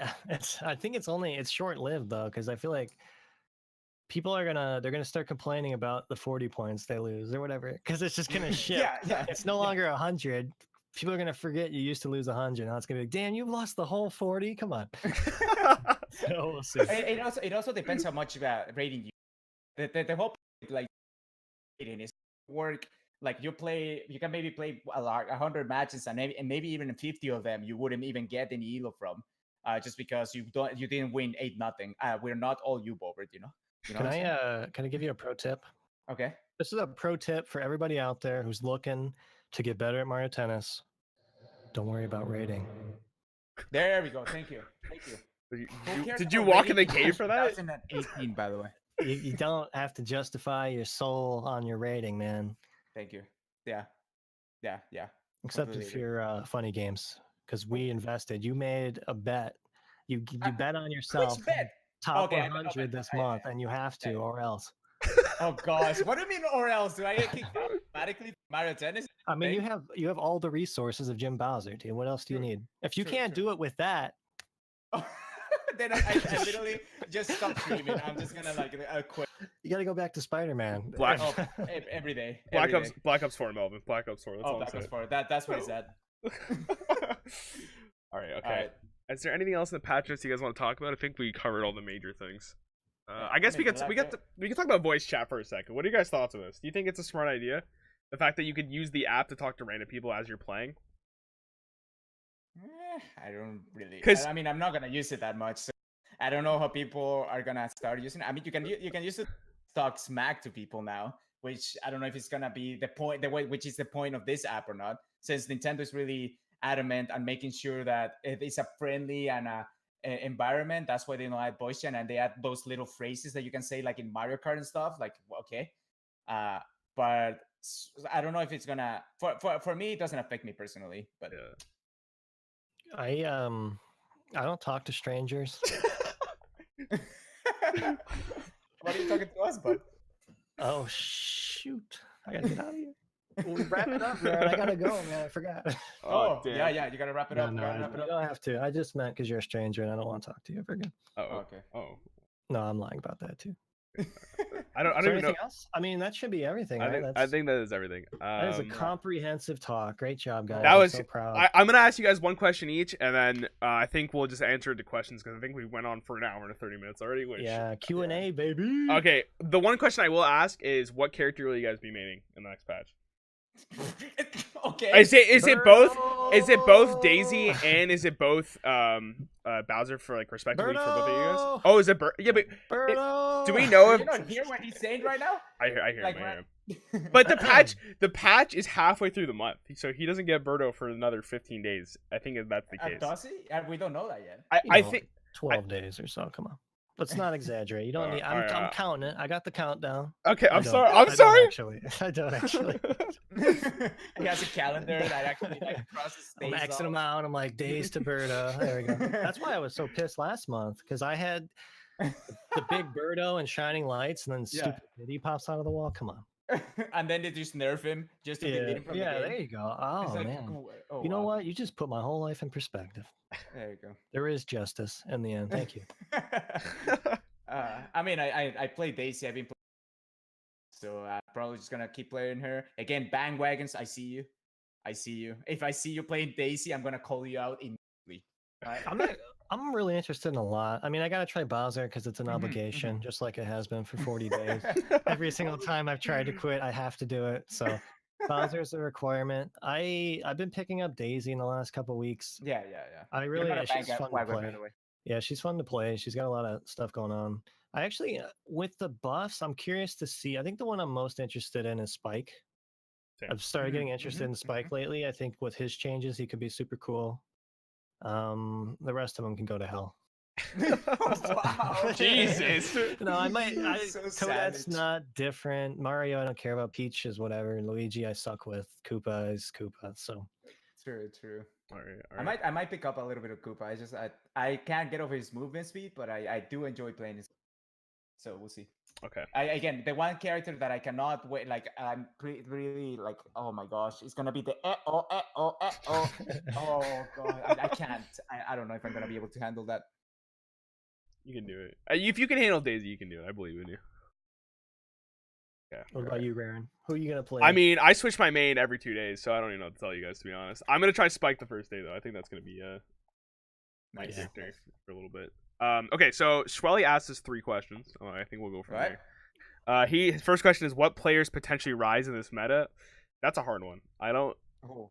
I think it's short lived though, because I feel like people they're gonna start complaining about the 40 points they lose or whatever, because it's just gonna shift. Yeah. It's no longer 100. People are gonna forget you used to lose 100. Now it's gonna be, damn, you've lost the whole 40. Come on. So we'll see. It also depends how much rating you. The whole like rating is work. Like you can maybe play 100 matches and maybe even 50 of them you wouldn't even get any elo from, just because you didn't win 8-0. We're not all you, Bobert. Can I give you a pro tip? Okay. This is a pro tip for everybody out there who's looking to get better at Mario Tennis. Don't worry about rating. There we go. Thank you. Did you walk in the cave for that? 2018, by the way. You don't have to justify your soul on your rating, man. Thank you. Yeah. Except if you're funny games, because we invested. You made a bet. You bet on yourself. Which bet? Top 100 this month, and you have to, or else. Oh gosh, what do you mean or else? Do I get kicked out automatically from Mario Tennis? I mean, you have all the resources of Jim Bowser, dude. What else do you need? If you can't do it with that, then I literally just stop streaming. I'm just gonna quit. You got to go back to Spider-Man. Every day. Black Ops 4, Melvin. Black Ops 4. That's all Black Ops 4. That's what he said. All right. Okay. Is there anything else in the patch notes you guys want to talk about? I think we covered all the major things. I guess we can talk about voice chat for a second. What are you guys' thoughts on this? Do you think it's a smart idea? The fact that you could use the app to talk to random people as you're playing? I don't really. I mean, I'm not gonna use it that much. So I don't know how people are gonna start using it. I mean, you can use it to talk smack to people now, which I don't know if it's gonna be which is the point of this app or not. Since Nintendo is really adamant on making sure that it is a friendly and environment, that's why they don't add voice chat, and they add those little phrases that you can say like in Mario Kart and stuff. Like, okay, but I don't know if it's gonna. For me, it doesn't affect me personally, but. I don't talk to strangers. What are you talking to us, bud? Oh shoot! I gotta get out of here. Well, wrap it up, man. I gotta go, man. I forgot. Oh, damn. yeah. You gotta wrap it No, up. no, Gotta wrap it you up. don't have to. I just meant because you're a stranger and I don't want to talk to you ever again. Oh, Okay. Oh. No, I'm lying about that too. I don't Is there even know. anything else? I mean, that should be everything, right? I think that is everything. That is a comprehensive talk. Great job, guys. That I'm was. so proud. I'm gonna ask you guys one question each, and then I think we'll just answer the questions because I think we went on for an hour and 30 minutes already. Which, yeah, Q&A, baby. Okay, the one question I will ask is, what character will you guys be maining in the next patch? Okay. Is it both Daisy and is it both Bowser for like respectively for both of you guys? Oh, is it yeah, but do we know if You don't hear what he's saying right now? I hear Like, him. But the patch is halfway through the month, so he doesn't get Birdo for another 15 days. I think that's the case. Does he? We don't know that yet. I think 12 days or so. Come on. Let's not exaggerate. You don't need. I'm counting it. I got the countdown. Okay, I'm sorry. I don't actually. He has a calendar that actually like crosses I'm days Xing off. them out. I'm like days to Birdo. There we go. That's why I was so pissed last month because I had the big Birdo and shining lights, and then stupid Diddy pops out of the wall. Come on. And then they just nerf him just to delete him from the game. There you go. Oh like, man. oh, You know what? You just put my whole life in perspective. There you go. There is justice in the end. Thank you. I mean, I play Daisy. I've been playing, so I'm probably just gonna keep playing her again. Bandwagons, I see you. If I see you playing Daisy, I'm gonna call you out immediately. Right? I'm really interested in a lot. I mean, I gotta try Bowser because it's an obligation, just like it has been for 40 days. Every single time I've tried to quit, I have to do it. So Bowser's a requirement. I've been picking up Daisy in the last couple weeks. Yeah. She's fun to play. Yeah, she's fun to play. She's got a lot of stuff going on. I actually, with the buffs, I'm curious to see. I think the one I'm most interested in is Spike. Same. I've started getting interested in Spike lately. I think with his changes, he could be super cool. The rest of them can go to hell. Wow. Jesus. No, I might. So Toadette's savage. not different. Mario, I don't care about. Peach is whatever. Luigi, I suck with. Koopa is Koopa. So True. All right. I might pick up a little bit of Koopa. I can't get over his movement speed, but I do enjoy playing his. So we'll see. Okay. Again, the one character that I cannot wait, like I'm really like, oh my gosh, it's gonna be the oh god, I can't. I don't know if I'm gonna be able to handle that. You can do it. If you can handle Daisy, you can do it. I believe in you. Yeah. what about you, Rarran? Who are you gonna play? I mean, I switch my main every 2 days, so I don't even know what to tell you guys, to be honest. I'm gonna try Spike the first day though. I think that's gonna be my character for a little bit. Okay, so Schwelly asked us 3 questions. I think we'll go from there. His first question is, what players potentially rise in this meta? That's a hard one. I don't. Oh.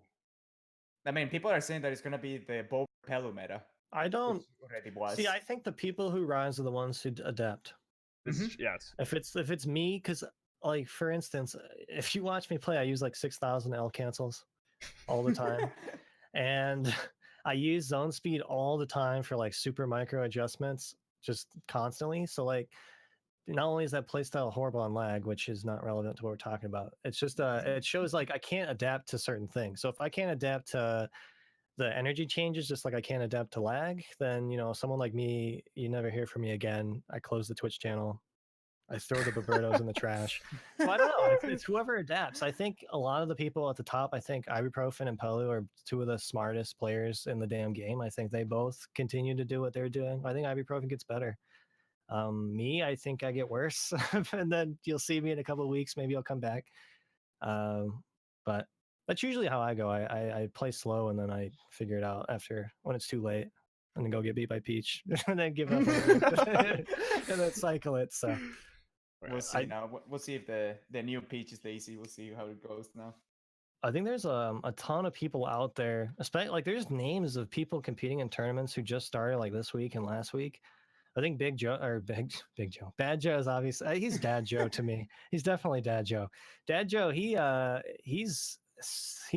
I mean, people are saying that it's gonna be the Bobert Pelu meta. I don't Which already was. see. I think the people who rise are the ones who adapt. Yes. If it's me, because like for instance, if you watch me play, I use like 6,000 L cancels all the time, and I use zone speed all the time for like super micro adjustments, just constantly. So like, not only is that playstyle horrible on lag, which is not relevant to what we're talking about, it's just it shows like I can't adapt to certain things. So if I can't adapt to the energy changes, just like I can't adapt to lag, then someone like me, you never hear from me again. I close the Twitch channel. I throw the Bobertos in the trash. So I don't know. It's whoever adapts. I think a lot of the people at the top, I think Ibuprofen and Pelu are 2 of the smartest players in the damn game. I think they both continue to do what they're doing. I think Ibuprofen gets better. Me, I think I get worse. And then you'll see me in a couple of weeks. Maybe I'll come back. But that's usually how I go. I play slow and then I figure it out when it's too late. And then go get beat by Peach. And then give up. And then cycle it. So. We'll see now. We'll see if the new Peach is Daisy. We'll see how it goes now. I think there's a ton of people out there, especially like there's names of people competing in tournaments who just started like this week and last week. I think Big Joe, Bad Joe is obviously he's Dad Joe to me. He's definitely Dad Joe. Dad Joe, he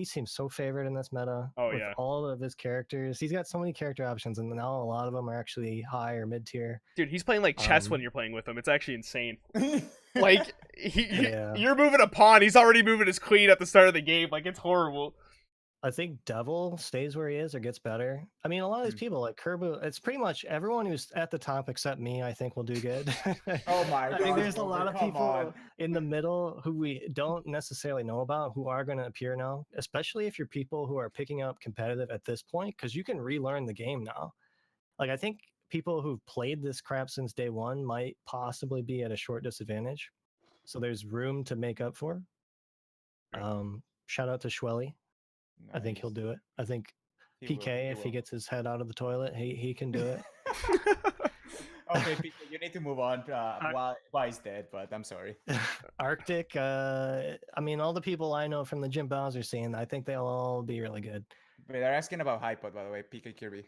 seems so favored in this meta. With all of his characters. He's got so many character options, and now a lot of them are actually high or mid tier. Dude, he's playing like chess when you're playing with him. It's actually insane. Like you're moving a pawn, he's already moving his queen at the start of the game. Like it's horrible. I think Devil stays where he is or gets better. I mean, a lot of these people like Kerbu, it's pretty much everyone who's at the top except me, I think will do good. Oh my I think gosh, there's a lot Bobert, of come people on. in the middle who we don't necessarily know about who are going to appear now, especially if you're people who are picking up competitive at this point, because you can relearn the game now. Like, I think people who've played this crap since day one might possibly be at a short disadvantage. So there's room to make up for. Shout out to Schwelly. I think he'll Nice. do it. I think He will. PK, He if he will. gets his head out of the toilet, he can do it. Okay, PK, you need to move on. Why he's dead? But I'm sorry. Arctic, I mean, all the people I know from the Jim Bowser scene, I think they'll all be really good. But they're asking about Hypod, by the way. PK Kirby.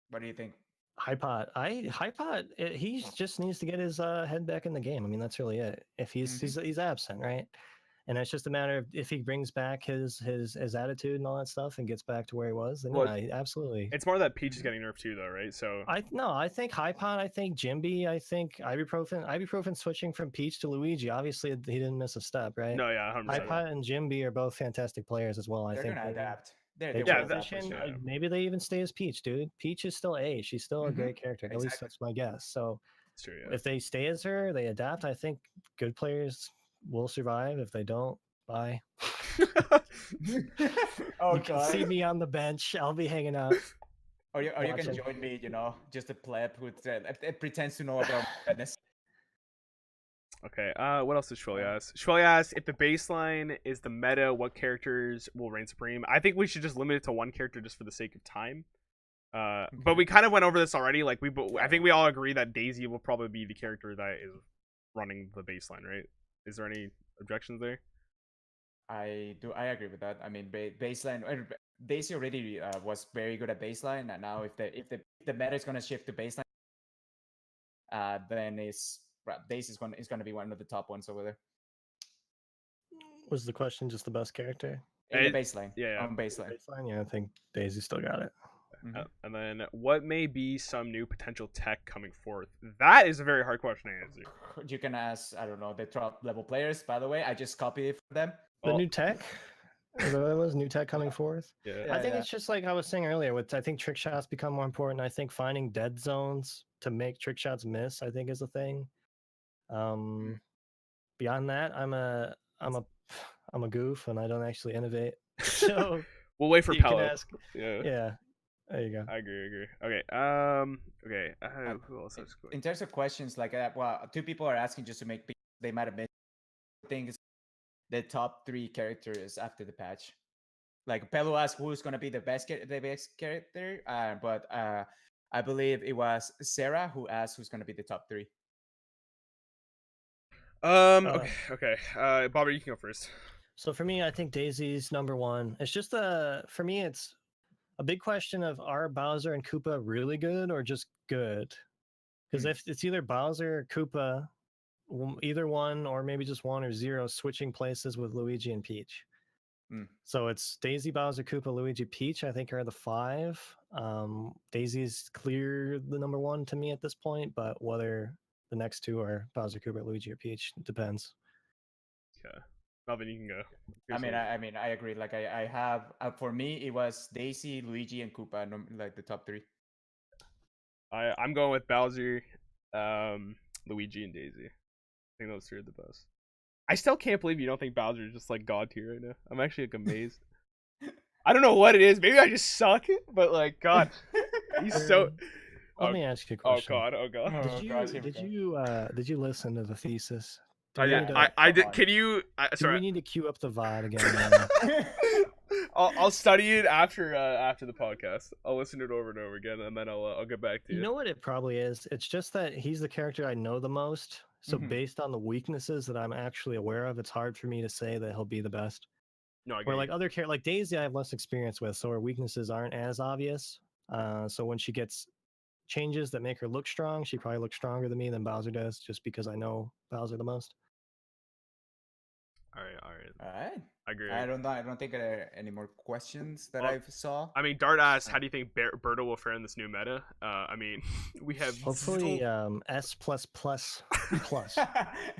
What do you think? Hypot, he just needs to get his head back in the game. I mean, that's really it. If he's absent, right? And it's just a matter of if he brings back his attitude and all that stuff and gets back to where he was, then Well, yeah, absolutely. It's more that Peach is getting nerfed too, though, right? So I think Hypot, I think Jimby, I think Ibuprofen switching from Peach to Luigi. Obviously, he didn't miss a step, right? no, yeah, 100%. Hypot and Jimby are both fantastic players as well. I They're think gonna adapt. They they will adapt for transition. sure. Yeah. Maybe they even stay as Peach, dude. Peach is still A. She's still a great character. At least Exactly. that's my guess. So It's true, yeah. if they stay as her, they adapt. I think good players will survive. If they don't, bye. Oh You can god. see me on the bench. I'll be hanging out. Or you can watching. join me, just a pleb who pretends to know about madness. Okay, what else did Shwelly ask? Shwelly asked, if the baseline is the meta, what characters will reign supreme? I think we should just limit it to one character just for the sake of time. But we kind of went over this already. Like I think we all agree that Daisy will probably be the character that is running the baseline, right? Is there any objections there? I agree with that. I mean, baseline. Daisy already was very good at baseline, and now if the meta is gonna shift to baseline, then Daisy is gonna be one of the top ones over there. Was the question just the best character? In the baseline. Yeah. On baseline. Yeah, I think Daisy still got it. And then, what may be some new potential tech coming forth? That is a very hard question to answer. You can ask, I don't know, the top level players. By the way, I just copied it for them. The new tech? Is that what it was? New tech coming forth? Yeah. I think it's just like I was saying earlier. I think trick shots become more important. I think finding dead zones to make trick shots miss, I think, is a thing. Beyond that, I'm a goof and I don't actually innovate. So we'll wait for Pello. Yeah. There you go. I agree. Okay. Okay. Who else is going? In terms of questions, like, well, two people are asking just to make they might have missed things. The top 3 characters after the patch. Like Pello asked who's gonna be the best character, but I believe it was Sarah who asked who's gonna be the top 3. Okay. Bobber, you can go first. So for me, I think Daisy's number 1. It's just for me, it's a big question of are Bowser and Koopa really good or just good? Because if it's either Bowser or Koopa, either one or maybe just 1 or 0 switching places with Luigi and Peach. So it's Daisy, Bowser, Koopa, Luigi, Peach, I think are the 5. Daisy's clear the number 1 to me at this point, but whether the next 2 are Bowser, Koopa, Luigi, or Peach, it depends. Yeah. Melvin, you can go. I mean, I agree. Like I have, for me, it was Daisy, Luigi, and Koopa, like the top 3. I'm going with Bowser, Luigi, and Daisy. I think those 3 are the best. I still can't believe you don't think Bowser is just like god tier right now. I'm actually like amazed. I don't know what it is. Maybe I just suck, but like God, he's so. Let me ask you a question. Oh god. Did you listen to the thesis? I did. Can you? Sorry. We need to queue up the VOD again. I'll study it after the podcast. I'll listen to it over and over again, and then I'll get back to you. You know what it probably is? It's just that he's the character I know the most. So based on the weaknesses that I'm actually aware of, it's hard for me to say that he'll be the best. No, I Or like other characters, like Daisy, I have less experience with, so her weaknesses aren't as obvious. So when she gets changes that make her look strong, she probably looks stronger than me than Bowser does, just because I know Bowser the most. All right. I agree. I don't think there are any more questions that I saw. I mean, Dart asked, "How do you think Berto will fare in this new meta?" I mean, we have hopefully S++++.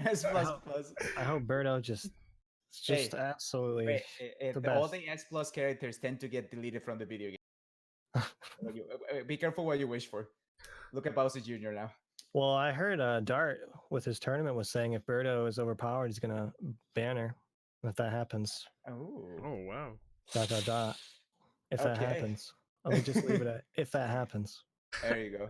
S++. I hope Berto just It's just absolutely Wait, the all best. the X Plus characters tend to get deleted from the video game. Be careful what you wish for. Look at Bowser Jr. now. Well, I heard Dart with his tournament was saying if Birdo is overpowered, he's gonna ban her. If that happens, Oh, wow. ... If that Okay. happens, let me just leave it at if that happens. there you go.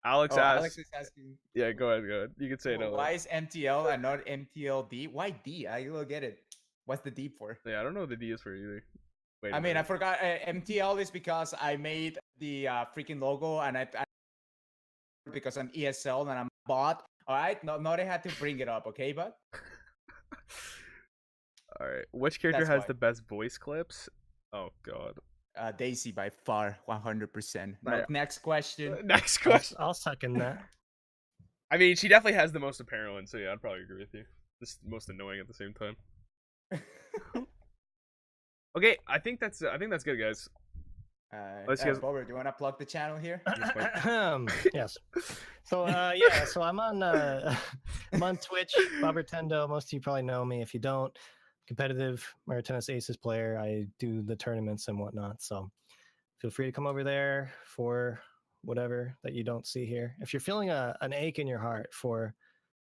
Alex Oh, asked. Alex is asking. Yeah, go ahead. You can say it. Why is MTL and not MTLD? Why D? I will get it. What's the D for? Yeah, I don't know what the D is for either. Wait. I mean, I forgot. MTL is because I made the freaking logo, and I because I'm ESL and I'm a bot. All right, no, I had to bring it up, okay, but. All right. Which character That's has why. the best voice clips? Oh God. Daisy by far, 100%. Right. Next question. Next question. I'll second that. I mean, she definitely has the most apparent one, so yeah, I'd probably agree with you. Just most annoying at the same time. Okay, I think that's good, guys. Let's get. Bobert, do you want to plug the channel here? Yes. So yeah, so I'm on I'm on Twitch, Bobbertendo. Most of you probably know me. If you don't, competitive Mario Tennis Aces player. I do the tournaments and whatnot. So feel free to come over there for whatever that you don't see here. If you're feeling an ache in your heart for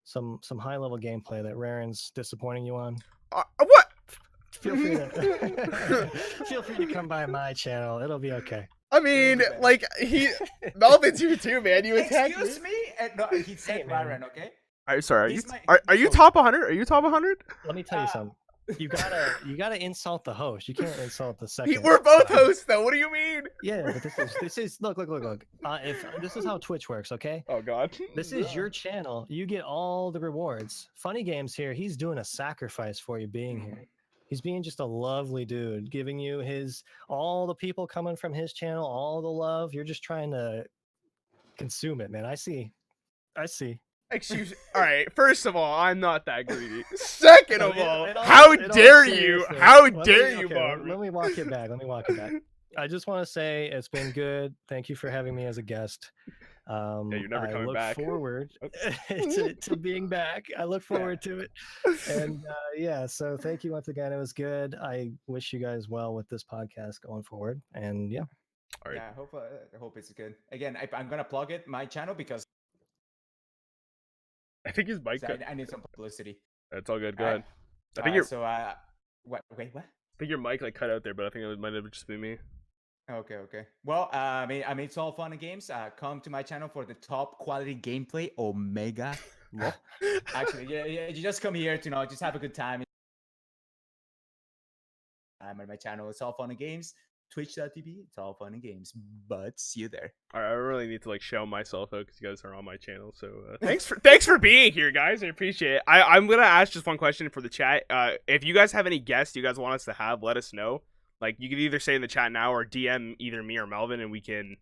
some high level gameplay that Rarran's disappointing you on, What? feel free to come by my channel. It'll be okay. I mean, like Melvin's here too, man. You attacked me. Excuse me? No, he said Rarran, okay? I'm sorry. He's Are you top 100? Are you top 100? Let me tell you something. You gotta insult the host. You can't insult the second. We're both hosts, though. What do you mean? Yeah, but this is look. If this is how Twitch works, okay? Oh God. This is your channel. You get all the rewards. Funny Games here. He's doing a sacrifice for you being here. He's being just a lovely dude, giving you all the people coming from his channel, all the love. You're just trying to consume it, man. I see. Excuse. All right. First of all, I'm not that greedy. Second of all, how dare you? How dare you, Bob? Let me walk it back. I just want to say it's been good. Thank you for having me as a guest. Yeah, you're never coming back. I look forward to being back. I look forward to it. And yeah, so thank you once again. It was good. I wish you guys well with this podcast going forward. And yeah. All right. Yeah, I hope it's good. Again, I'm gonna plug my channel because I think his mic. I need some publicity. That's all good. Go ahead. I think you're. So what? Wait, what? I think your mic like cut out there, but I think it might have just been me. Okay. Well, I mean, it's all fun and games. Come to my channel for the top quality gameplay, Omega. Actually, yeah, you just come here to just have a good time. I'm at my channel. It's all fun and games. Twitch.tv. It's all fun and games. But see you there. All right, I really need to like shout myself out because you guys are on my channel. So thanks for being here, guys. I appreciate it. I'm gonna ask just one question for the chat. If you guys have any guests you guys want us to have, let us know. Like you could either say in the chat now or DM either me or Melvin, and we can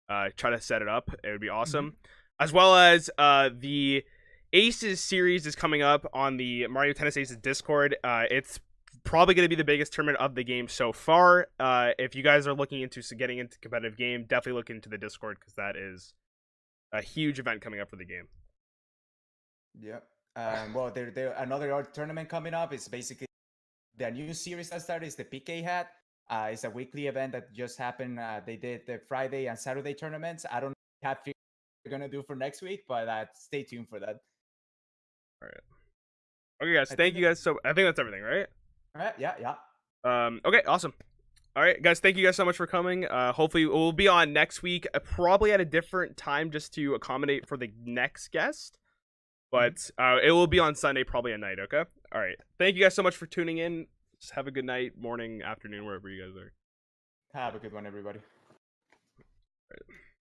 try to set it up. It would be awesome. As well as the Aces series is coming up on the Mario Tennis Aces Discord. It's probably going to be the biggest tournament of the game so far. If you guys are looking into getting into competitive game, definitely look into the Discord because that is a huge event coming up for the game. Yep. Well, there another tournament coming up. It's basically the new series that started is the PK Hat. It's a weekly event that just happened. They did the Friday and Saturday tournaments. I don't know what we're gonna do for next week, but stay tuned for that. All right. Okay, guys. Thank you guys. So I think that's everything, right? All right. Yeah. Okay. Awesome. All right, guys. Thank you guys so much for coming. Hopefully, we'll be on next week, probably at a different time, just to accommodate for the next guest. But it will be on Sunday, probably at night. Okay. All right. Thank you guys so much for tuning in. Just have a good night, morning, afternoon, wherever you guys are. Have a good one, everybody. All right.